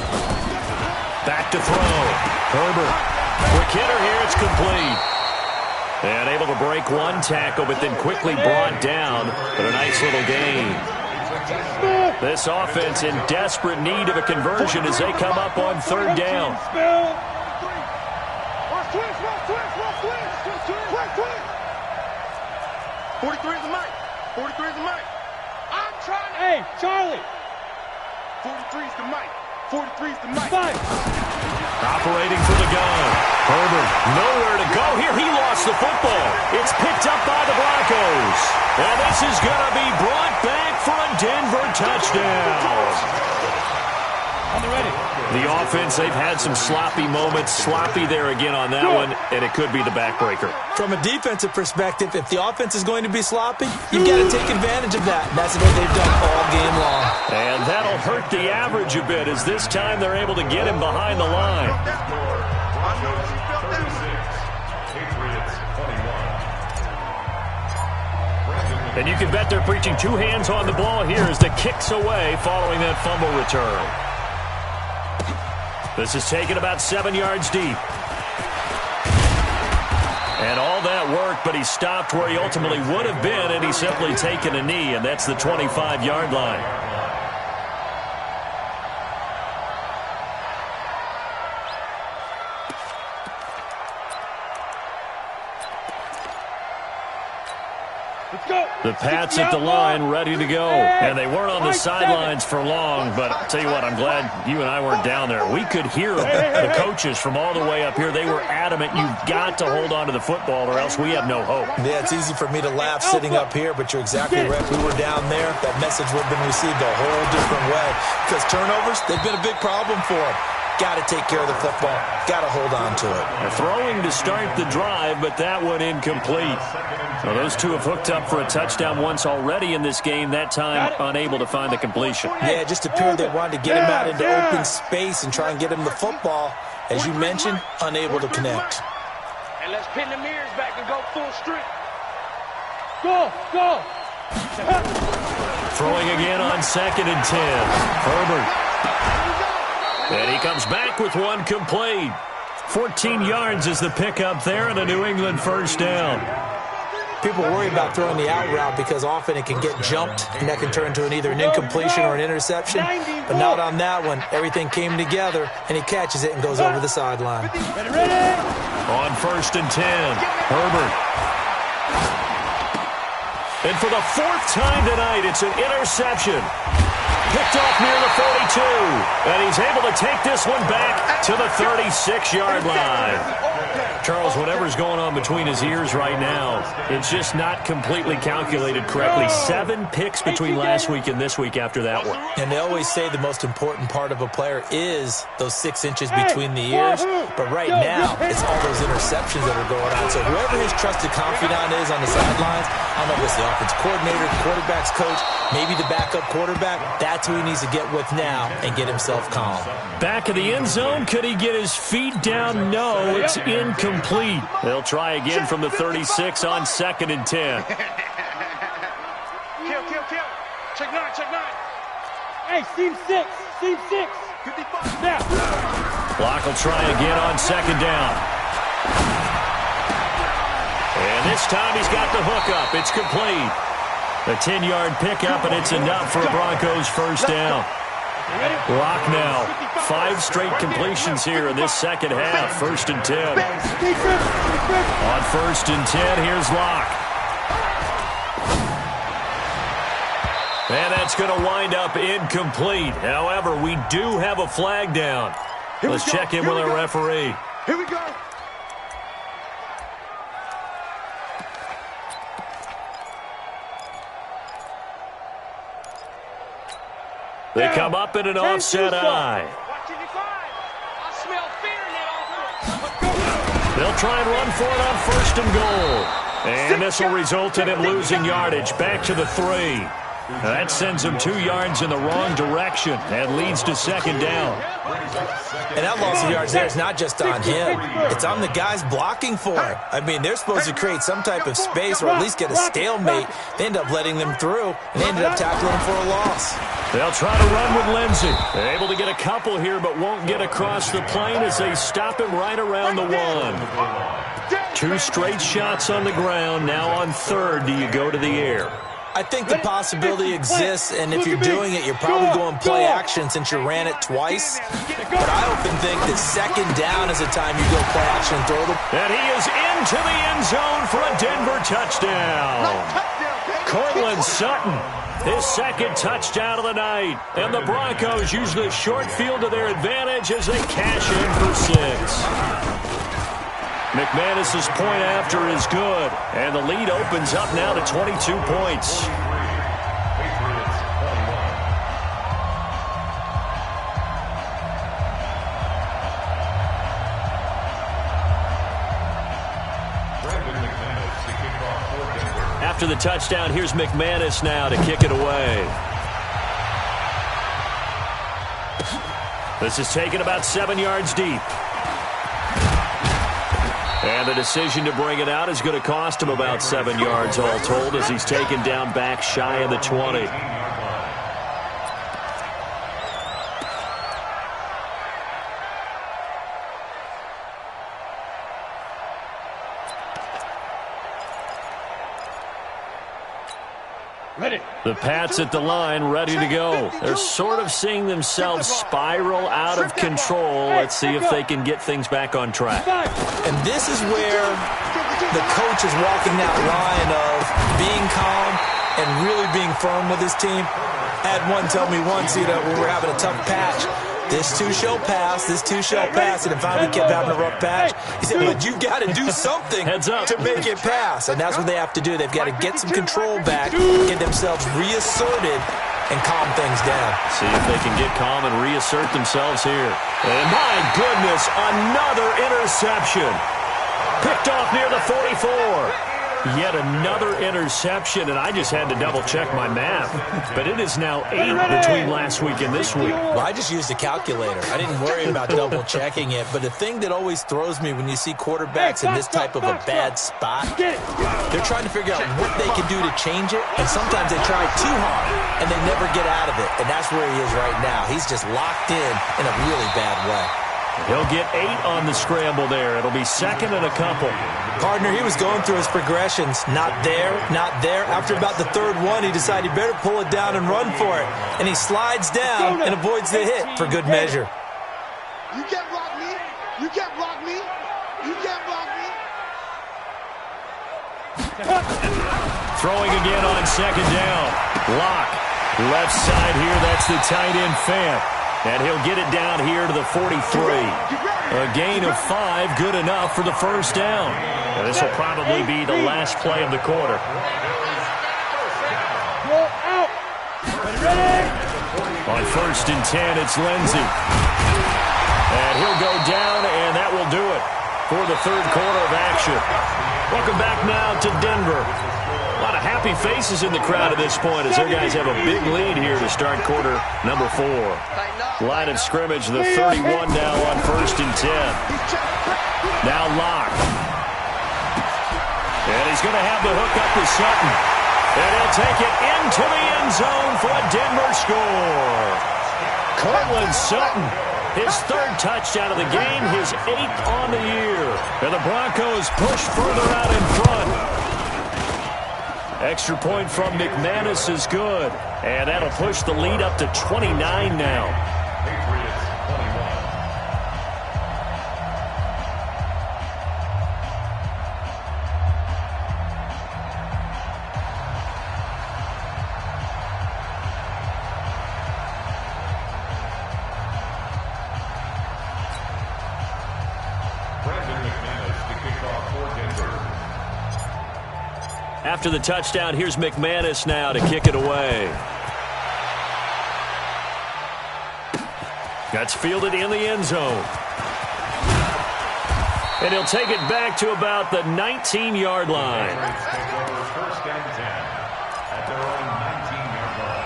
Speaker 1: Back to throw. Herbert. Quick hitter here. It's complete. And able to break one tackle, but then quickly brought down. But a nice little gain. This offense in desperate need of a conversion as they come up on third down.
Speaker 7: 43 is the mic. 43 is the mic.
Speaker 6: I'm trying to...
Speaker 3: Hey, Charlie.
Speaker 7: 43 is the mic. 43 is the mic.
Speaker 3: 5.
Speaker 1: Operating for the gun. Herbert, nowhere to go here. He lost the football. It's picked up by the Broncos. And this is going to be brought back for a Denver touchdown.
Speaker 3: On the ready.
Speaker 1: The offense, they've had some sloppy moments. Sloppy there again on that one, and it could be the backbreaker.
Speaker 5: From a defensive perspective, if the offense is going to be sloppy, you've got to take advantage of that. And that's what they've done all game long.
Speaker 1: And that'll hurt the average a bit as this time they're able to get him behind the line. And you can bet they're preaching 2 hands on the ball here as the kick's away following that fumble return. This is taken about 7 yards deep. And all that worked, but he stopped where he ultimately would have been, and he's simply taken a knee, and that's the 25-yard line. The Pats at the line, ready to go. And they weren't on the sidelines for long, but I'll tell you what, I'm glad you and I weren't down there. We could hear the coaches from all the way up here. They were adamant, you've got to hold on to the football or else we have no hope.
Speaker 5: Yeah, it's easy for me to laugh sitting up here, but you're exactly right. If we were down there, that message would have been received a whole different way. Because turnovers, they've been a big problem for them. Got to take care of the football. Got to hold on to it.
Speaker 1: Throwing to start the drive, but that one incomplete. So those two have hooked up for a touchdown once already in this game, that time unable to find the completion.
Speaker 5: Yeah, it just appeared they wanted to get him out into open space and try and get him the football. As you mentioned, unable to connect.
Speaker 6: And let's pin the mirrors back and go full strength.
Speaker 3: Go.
Speaker 1: Throwing again on 2nd and 10. Herbert. And he comes back with one complete. 14 yards is the pickup there and a New England first down.
Speaker 5: People worry about throwing the out route because often it can get jumped and that can turn into either an incompletion or an interception. But not on that one. Everything came together and he catches it and goes over the sideline.
Speaker 3: Ready.
Speaker 1: On 1st and 10, Herbert. And for the 4th time tonight, it's an interception. Picked off near the 42. And he's able to take this one back to the 36-yard line. Charles, whatever's going on between his ears right now, it's just not completely calculated correctly. 7 picks between last week and this week after that one.
Speaker 5: And they always say the most important part of a player is those 6 inches between the ears. But right now, it's all those interceptions that are going on. So whoever his trusted confidant is on the sidelines, I don't know if it's the offense coordinator, the quarterback's coach, maybe the backup quarterback, that's That's who he needs to get with now and get himself calm.
Speaker 1: Back of the end zone. Could he get his feet down? No, it's incomplete. They'll try again from the 36 on 2nd and 10.
Speaker 7: Kill. Check nine.
Speaker 3: Hey, seam 6. Seam 6.
Speaker 2: 55.
Speaker 3: Now.
Speaker 1: Block will try again on 2nd down. And this time he's got the hook up. It's complete. A 10-yard pickup, and it's enough for a Broncos first down. Lock now. 5 straight completions here in this second half. 1st and 10. On 1st and 10, here's Lock. And that's going to wind up incomplete. However, we do have a flag down. Let's check in with our referee.
Speaker 2: Here we go.
Speaker 1: They come up in an offset eye.
Speaker 6: Watching the five. I smell fear in that offense.
Speaker 1: They'll try and run for it on 1st and goal. And this will result in him losing yardage. Back to the 3. That sends him 2 yards in the wrong direction and leads to 2nd down.
Speaker 5: And that loss of yards there is not just on him. It's on the guys blocking for him. I mean, they're supposed to create some type of space or at least get a stalemate. They end up letting them through, and they ended up tackling him for a loss.
Speaker 1: They'll try to run with Lindsey. They're able to get a couple here, but won't get across the plane as they stop him right around the 1. 2 straight shots on the ground. Now on 3rd, do you go to the air?
Speaker 5: I think the possibility exists, and if you're doing it, you're probably going play action since you ran it twice. But I often think that 2nd down is the time you go play action and throw the...
Speaker 1: And he is into the end zone for a Denver touchdown. Cortland Sutton, his 2nd touchdown of the night. And the Broncos use the short field to their advantage as they cash in for 6. McManus's point after is good, and the lead opens up now to 22 points. After the touchdown, here's McManus now to kick it away. This is taken about 7 yards deep. And the decision to bring it out is going to cost him about 7 yards all told as he's taken down back shy of the 20.
Speaker 3: Ready.
Speaker 1: The Pats at the line, ready to go. They're sort of seeing themselves spiral out of control. Let's see if they can get things back on track.
Speaker 5: And this is where the coach is walking that line of being calm and really being firm with his team. I had one tell me once, when we were having a tough patch, this too shall pass, this too shall pass, and if finally kept having a rough patch, he said, but you've got to do something to make it pass, and that's what they have to do. They've got to get some control back, get themselves reasserted, and calm things down.
Speaker 1: See if they can get calm and reassert themselves here. And my goodness, another interception. Picked off near the 44. Yet another interception, and I just had to double-check my math. But it is now 8 between last week and this week.
Speaker 5: Well, I just used a calculator. I didn't worry about double-checking it. But the thing that always throws me when you see quarterbacks in this type of a bad spot, they're trying to figure out what they can do to change it, and sometimes they try too hard, and they never get out of it. And that's where he is right now. He's just locked in a really bad way.
Speaker 1: He'll get 8 on the scramble there. It'll be 2nd and a couple.
Speaker 5: Partner, he was going through his progressions. Not there, not there. After about the 3rd one, he decided he better pull it down and run for it. And he slides down and avoids the hit for good measure.
Speaker 2: You can't block me. You can't block me. You can't block me.
Speaker 1: Throwing again on 2nd down. Lock. Left side here, that's the tight end Fant. And he'll get it down here to the 43. A gain of 5, good enough for the first down. And this will probably be the last play of the quarter.
Speaker 3: Out. Ready.
Speaker 1: On 1st and 10, it's Lindsey. And he'll go down, and that will do it for the 3rd quarter of action. Welcome back now to Denver. A lot of happy happy faces in the crowd at this point as their guys have a big lead here to start quarter number 4. Line of scrimmage, the 31 now on 1st and 10. Now Locke. And he's going to have the hook up with Sutton. And he'll take it into the end zone for a Denver score. Cortland Sutton, his 3rd touchdown of the game, his 8th on the year. And the Broncos push further out in front. Extra point from McManus is good. And that'll push the lead up to 29 now. After the touchdown, here's McManus now to kick it away. That's fielded in the end zone. And he'll take it back to about the 19-yard line.
Speaker 4: Take over 1st and 10 at their own 19-yard line.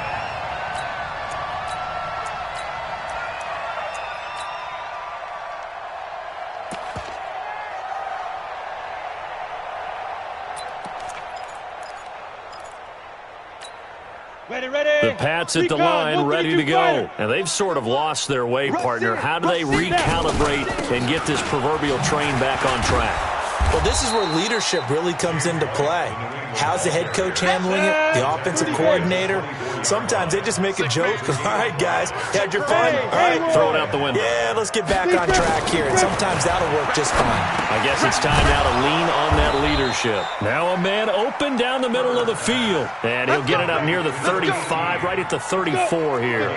Speaker 1: The Pats at the line, ready to go. And they've sort of lost their way, partner. How do they recalibrate and get this proverbial train back on track?
Speaker 5: Well, this is where leadership really comes into play. How's the head coach handling it? The offensive coordinator? Sometimes they just make a joke. All right, guys, had your fun? All right.
Speaker 1: Throw it out the window.
Speaker 5: Yeah, let's get back on track here. And sometimes that'll work just fine.
Speaker 1: I guess it's time now to lean on that leadership. Now a man open down the middle of the field. And he'll get it up near the 35, right at the 34 here.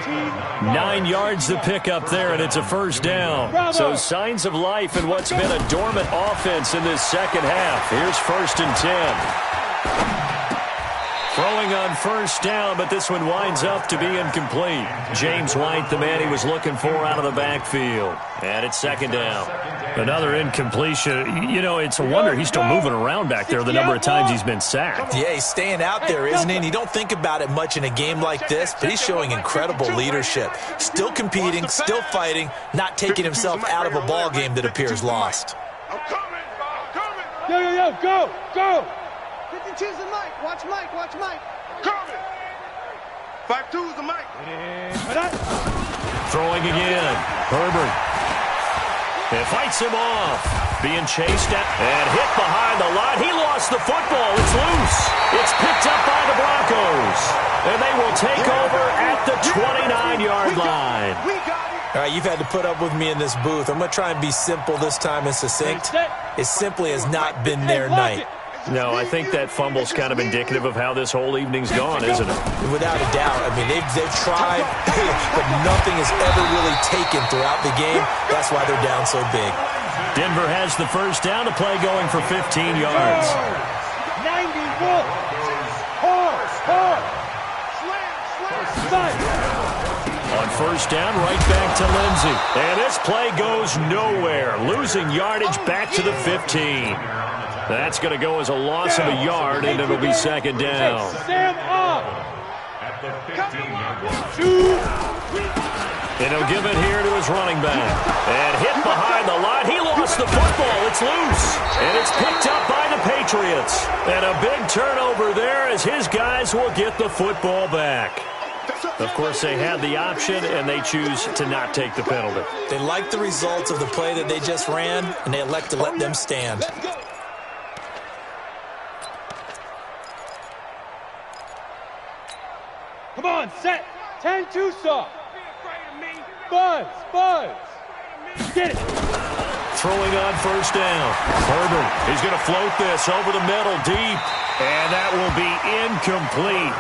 Speaker 1: 9 yards to pick up there, and it's a 1st down. So signs of life in what's been a dormant offense in this second half. Here's 1st and 10. Throwing on 1st down, but this one winds up to be incomplete. James White, the man he was looking for out of the backfield. And it's 2nd down. Another incompletion. You know, it's a wonder he's still moving around back there the number of times he's been sacked.
Speaker 5: Yeah, he's staying out there, isn't he? And you don't think about it much in a game like this, but he's showing incredible leadership. Still competing, still fighting, not taking himself out of a ball game that appears lost.
Speaker 2: I'm coming.
Speaker 3: Go.
Speaker 2: 52 is the mic. Watch Mike. Coming. 5-2 is the mic.
Speaker 1: Throwing again. Herbert. It fights him off. Being chased at and hit behind the line. He lost the football. It's loose. It's picked up by the Broncos. And they will take over at the 29-yard line.
Speaker 5: All right, you've had to put up with me in this booth. I'm going to try and be simple this time and succinct. It simply has not been their night.
Speaker 1: No, I think that fumble's kind of indicative of how this whole evening's gone, isn't it?
Speaker 5: Without a doubt. I mean, they've tried, but nothing has ever really taken throughout the game. That's why they're down so big.
Speaker 1: Denver has the 1st down to play going for 15 yards.
Speaker 3: 91.
Speaker 1: On 1st down, right back to Lindsey. And this play goes nowhere. Losing yardage back to the 15. That's going to go as a loss of a yard, and it'll be 2nd down.
Speaker 3: Sam up.
Speaker 4: At the 15-yard line.
Speaker 1: And he'll give it here to his running back. And hit behind the line. He lost the football. It's loose. And it's picked up by the Patriots. And a big turnover there as his guys will get the football back. Of course, they had the option, and they choose to not take the penalty.
Speaker 5: They like the results of the play that they just ran, and they elect to let them stand.
Speaker 3: Come on, set. 10-2 saw. Buzz. Get it.
Speaker 1: Throwing on 1st down. Herbert, he's going to float this over the middle deep. And that will be incomplete.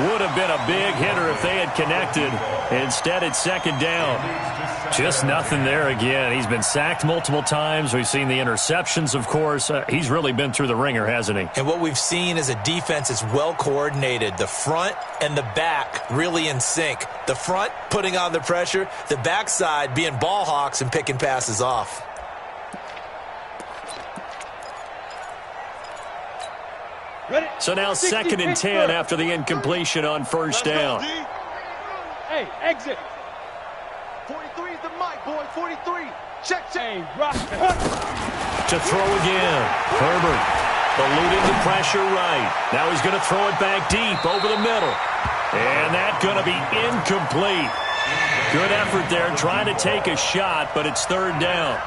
Speaker 1: Would have been a big hitter if they had connected. Instead, it's 2nd down. Just nothing there again. He's been sacked multiple times. We've seen the interceptions, of course. He's really been through the ringer, hasn't he?
Speaker 5: And what we've seen is a defense that's well coordinated. The front and the back really in sync. The front putting on the pressure. The backside being ball hawks and picking passes off.
Speaker 1: So now 2nd and 10 after the incompletion on first down.
Speaker 3: Hey, exit.
Speaker 2: 43 is the mic, boy. 43. Check.
Speaker 3: Hey, rock.
Speaker 1: To throw again. Herbert eluding the pressure right. Now he's going to throw it back deep over the middle. And that's going to be incomplete. Good effort there trying to take a shot, but it's 3rd down.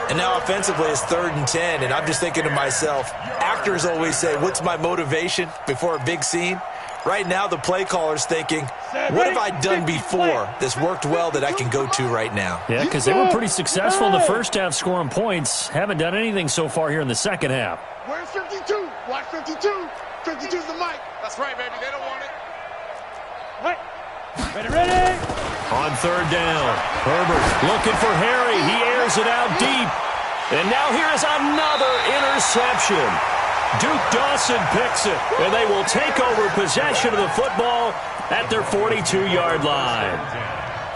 Speaker 5: And now offensively it's 3rd and 10, and I'm just thinking to myself, actors always say, what's my motivation before a big scene? Right now the play caller's thinking, what have I done before that's worked well that I can go to right now?
Speaker 1: Yeah, because they were pretty successful in the first half scoring points. Haven't done anything so far here in the second half.
Speaker 2: Where's 52? Watch 52. 52's the mic.
Speaker 7: That's right, baby. They don't want it.
Speaker 3: Right. Ready.
Speaker 1: On 3rd down, Herbert looking for Harry. He airs it out deep. And now here's another interception. Duke Dawson picks it, and they will take over possession of the football at their 42-yard line.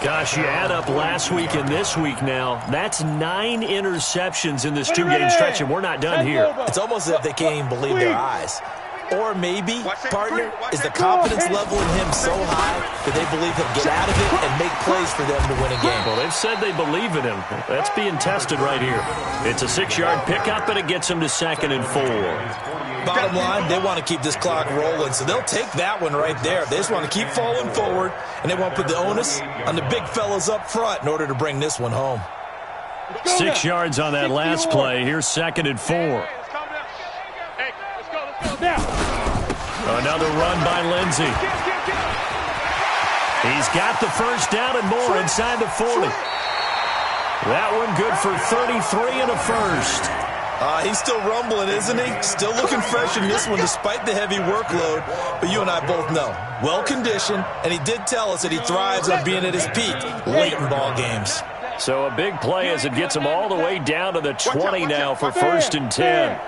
Speaker 1: Gosh, you add up last week and this week now, that's 9 interceptions in this 2-game stretch, and we're not done here.
Speaker 5: It's almost as if they can't even believe their eyes. Or maybe, partner, is the confidence level in him so high that they believe he'll get out of it and make plays for them to win a game.
Speaker 1: Well, they've said they believe in him. That's being tested right here. It's a 6-yard pickup, and it gets them to 2nd and 4.
Speaker 5: Bottom line, they want to keep this clock rolling, so they'll take that one right there. They just want to keep falling forward, and they want to put the onus on the big fellas up front in order to bring this one home.
Speaker 1: 6 yards on that last play. Here's 2nd and 4. Another run by Lindsey. He's got the first down and more inside the 40. That one good for 33 and a first.
Speaker 5: He's still rumbling, isn't he? Still looking fresh in this one despite the heavy workload. But you and I both know, well-conditioned, and he did tell us that he thrives on being at his peak late in ball games.
Speaker 1: So a big play as it gets him all the way down to the 20 now for 1st and 10.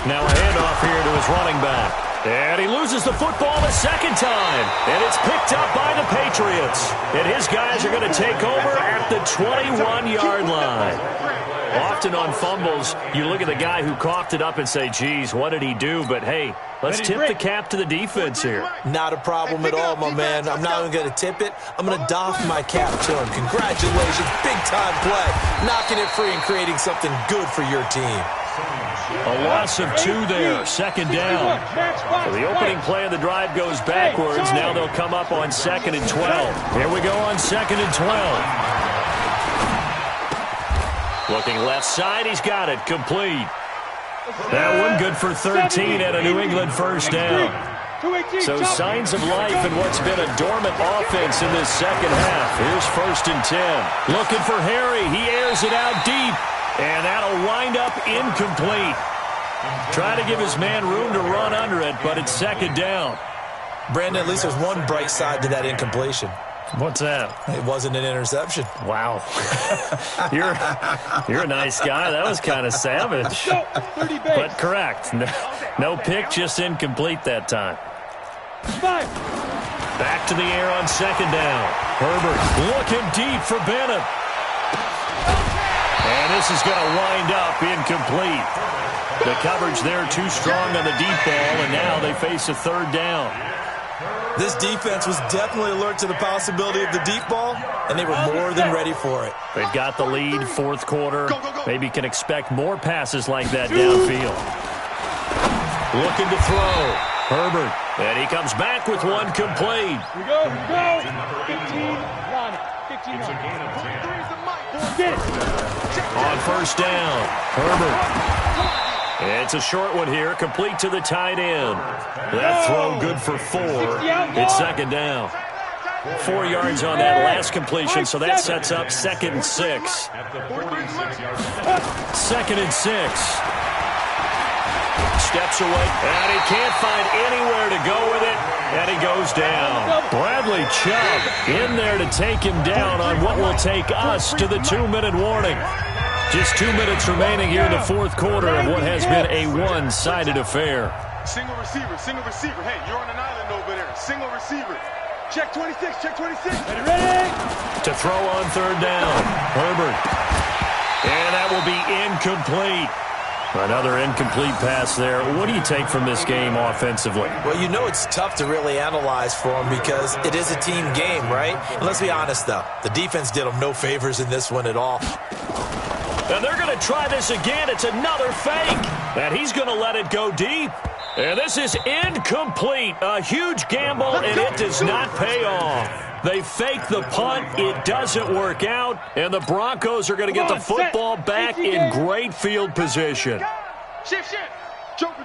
Speaker 1: Now a handoff here to his running back. And he loses the football a second time. And it's picked up by the Patriots. And his guys are going to take over at the 21-yard line. Often on fumbles, you look at the guy who coughed it up and say, geez, what did he do? But, hey, let's tip the cap to the defense here.
Speaker 5: Not a problem at all, my man. I'm not even going to tip it. I'm going to doff my cap to him. Congratulations. Big-time play. Knocking it free and creating something good for your team.
Speaker 1: A loss of 2 there. 2nd down. So the opening play of the drive goes backwards. Now they'll come up on 2nd and 12. Here we go on 2nd and 12. Looking left side, he's got it, complete. That one good for 13 and a New England first down. So signs of life in what's been a dormant offense in this second half. Here's 1st and 10. Looking for Harry, he airs it out deep, and that'll wind up incomplete. Trying to give his man room to run under it, but it's 2nd down.
Speaker 5: Brandon, at least there's one bright side to that incompletion.
Speaker 1: What's that?
Speaker 5: It wasn't an interception.
Speaker 1: Wow. You're a nice guy. That was kind of savage. But correct. No pick, just incomplete that time. Back to the air on 2nd down. Herbert looking deep for Bennett. And this is going to wind up incomplete. The coverage there too strong on the deep ball, and now they face a 3rd down.
Speaker 5: This defense was definitely alert to the possibility of the deep ball, and they were more than ready for it.
Speaker 1: They've got the lead, 4th quarter. Maybe can expect more passes like that downfield. Looking to throw. Herbert. And he comes back with one complete.
Speaker 3: We go. 15, Ronnie. 15, Get it.
Speaker 1: On 1st down, Herbert. It's a short one here, complete to the tight end. That throw good for 4. It's 2nd down. 4 yards on that last completion, so that sets up 2nd and 6. 2nd and 6. Steps away, and he can't find anywhere to go with it, and he goes down. Bradley Chubb in there to take him down on what will take us to the 2-minute warning. Just 2 minutes remaining here in the 4th quarter of what has been a one-sided affair.
Speaker 7: Single receiver. Hey, you're on an island over there. Single receiver. Check 26, check 26.
Speaker 3: Ready?
Speaker 1: To throw on 3rd down. Herbert. And that will be incomplete. Another incomplete pass there. What do you take from this game offensively?
Speaker 5: Well, you know it's tough to really analyze for them because it is a team game, right? And let's be honest, though. The defense did them no favors in this one at all.
Speaker 1: And they're going to try this again. It's another fake. And he's going to let it go deep. And this is incomplete. A huge gamble, and it does not pay off. They fake the punt. It doesn't work out. And the Broncos are going to get the football back in great field position.
Speaker 2: Shift. Joker.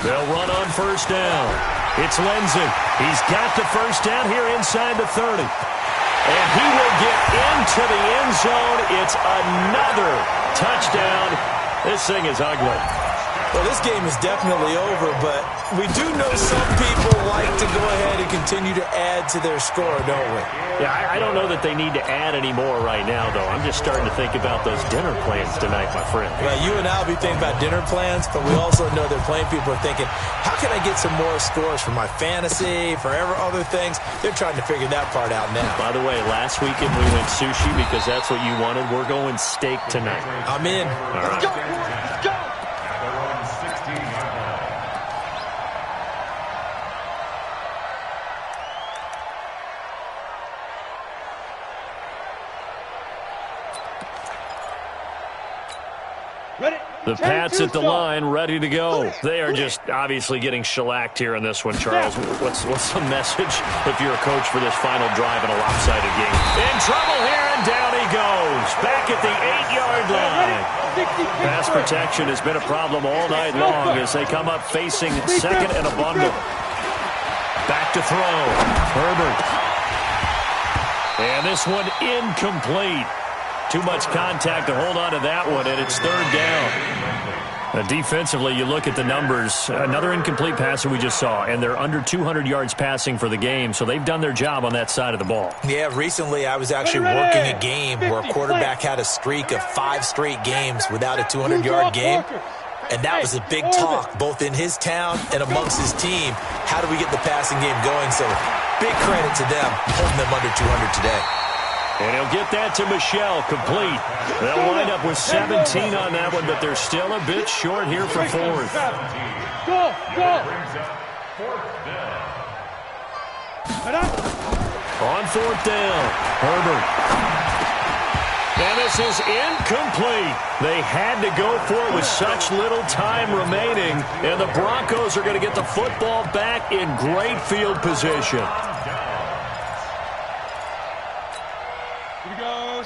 Speaker 1: They'll run on first down. It's Lindsey. He's got the first down here inside the 30. And he will get into the end zone. It's another touchdown. This thing is ugly.
Speaker 5: Well, this game is definitely over, but we do know some people like to go ahead and continue to add to their score, don't we?
Speaker 1: Yeah, I don't know that they need to add any more right now, though. I'm just starting to think about those dinner plans tonight, my friend.
Speaker 5: Well, you and I will be thinking about dinner plans, but we also know that plenty of people are thinking, how can I get some more scores for my fantasy, for other things? They're trying to figure that part out now.
Speaker 1: By the way, last weekend we went sushi because that's what you wanted. We're going steak tonight.
Speaker 5: I'm in.
Speaker 1: All right.
Speaker 2: Let's go.
Speaker 1: The Pats at the line, ready to go. They are just obviously getting shellacked here in this one, Charles. What's the message if you're a coach for this final drive in a lopsided game? In trouble here, and down he goes. Back at the 8-yard line. Pass protection has been a problem all night long as they come up facing second and a bundle. Back to throw. Herbert. And this one incomplete. Too much contact to hold on to that one, and it's third down. Defensively, you look at the numbers. Another incomplete pass that we just saw, and they're under 200 yards passing for the game, so they've done their job on that side of the ball.
Speaker 5: Yeah, recently I was actually working a game where a quarterback had a streak of 5 straight games without a 200-yard game, and that was a big talk, both in his town and amongst his team. How do we get the passing game going? So big credit to them, holding them under 200 today.
Speaker 1: And he'll get that to Michelle, complete. They'll wind up with 17 on that one, but they're still a bit short here for fourth.
Speaker 3: Go!
Speaker 1: On fourth down, Herbert. And this is incomplete. They had to go for it with such little time remaining, and the Broncos are going to get the football back in great field position.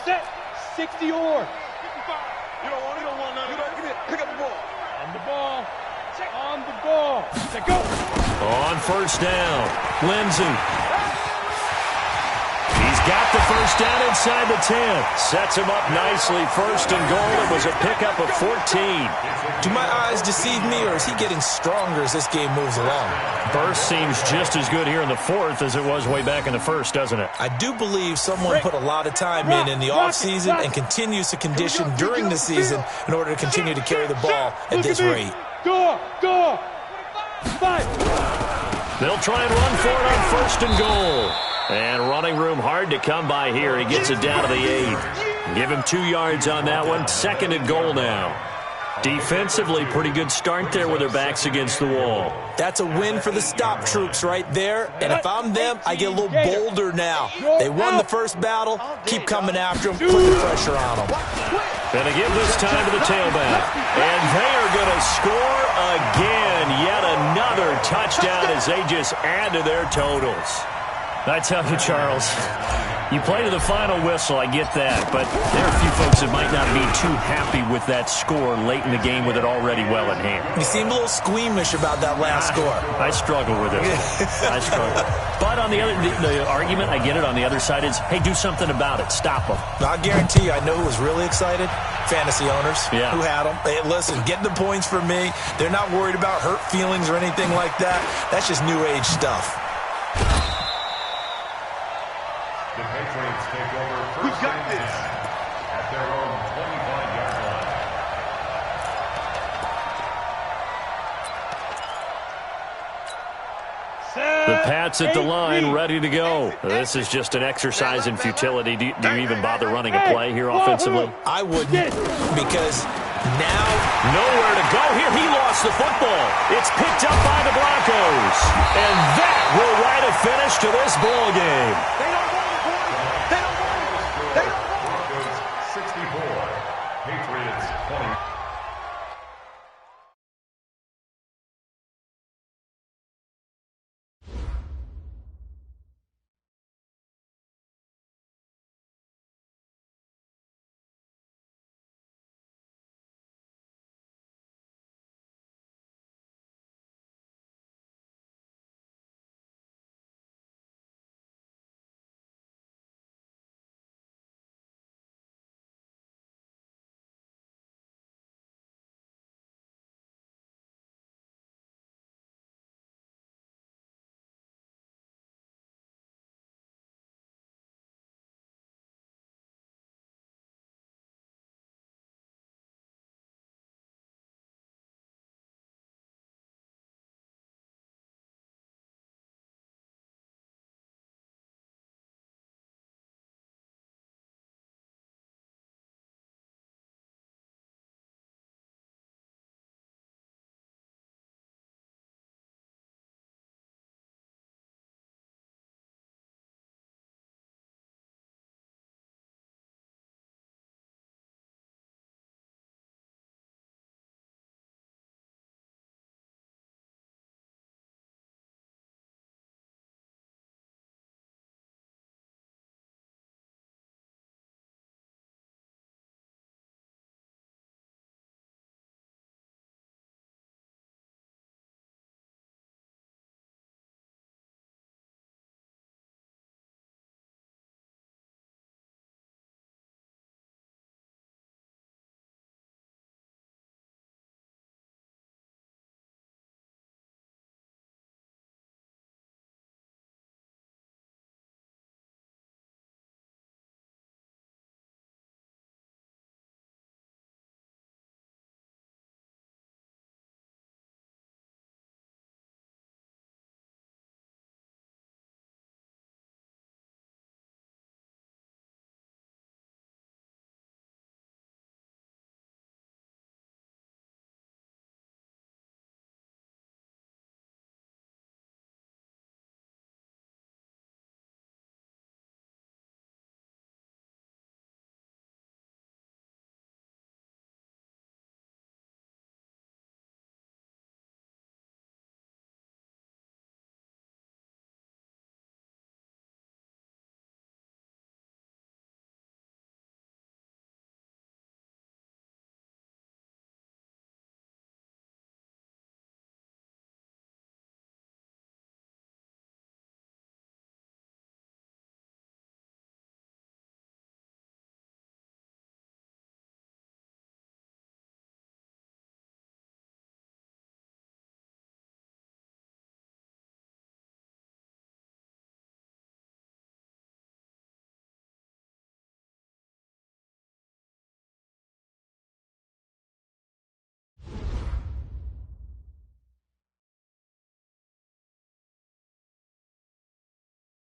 Speaker 3: Set. 60 or. 55.
Speaker 2: You don't want none. Pick up the ball. On the ball.
Speaker 3: Set, go.
Speaker 1: On first down, Lindsey. He's got the first down inside the 10. Sets him up nicely. First and goal. It was a pickup of 14.
Speaker 5: Do my eyes deceive me, or is he getting stronger as this game moves along?
Speaker 1: Burst seems just as good here in the fourth as it was way back in the first, doesn't it?
Speaker 5: I do believe someone put a lot of time in the offseason and continues to condition during the season in order to continue to carry the ball at this rate.
Speaker 3: Go! 5.
Speaker 1: They'll try and run for it on first and goal. And running room hard to come by here. He gets it down to the 8. Give him 2 yards on that one. Second and goal now. Defensively, pretty good start there with their backs against the wall.
Speaker 5: That's a win for the stop troops right there. And if I'm them, I get a little bolder now. They won the first battle. Keep coming after them. Put the pressure on them.
Speaker 1: Going to give this time to the tailback. And they are going to score again. Yet another touchdown as they just add to their totals. I tell you, Charles, you play to the final whistle, I get that, but there are a few folks that might not be too happy with that score late in the game with it already well in hand.
Speaker 5: You seem a little squeamish about that last score.
Speaker 1: I struggle with it. I struggle. But on the argument, I get it, on the other side is, hey, do something about it. Stop them.
Speaker 5: I guarantee you, I know who was really excited. Fantasy owners who had them. Hey, listen, getting the points for me. They're not worried about hurt feelings or anything like that. That's just new age stuff.
Speaker 4: The Patriots take over first.
Speaker 2: Who's got this?
Speaker 4: At their own 25-yard line.
Speaker 1: The Pat's at the line, ready to go. This is just an exercise in futility. Do you even bother running a play here offensively?
Speaker 5: I wouldn't, because now
Speaker 1: nowhere to go here. He lost the football. It's picked up by the Broncos. And that will write a finish to this ball game.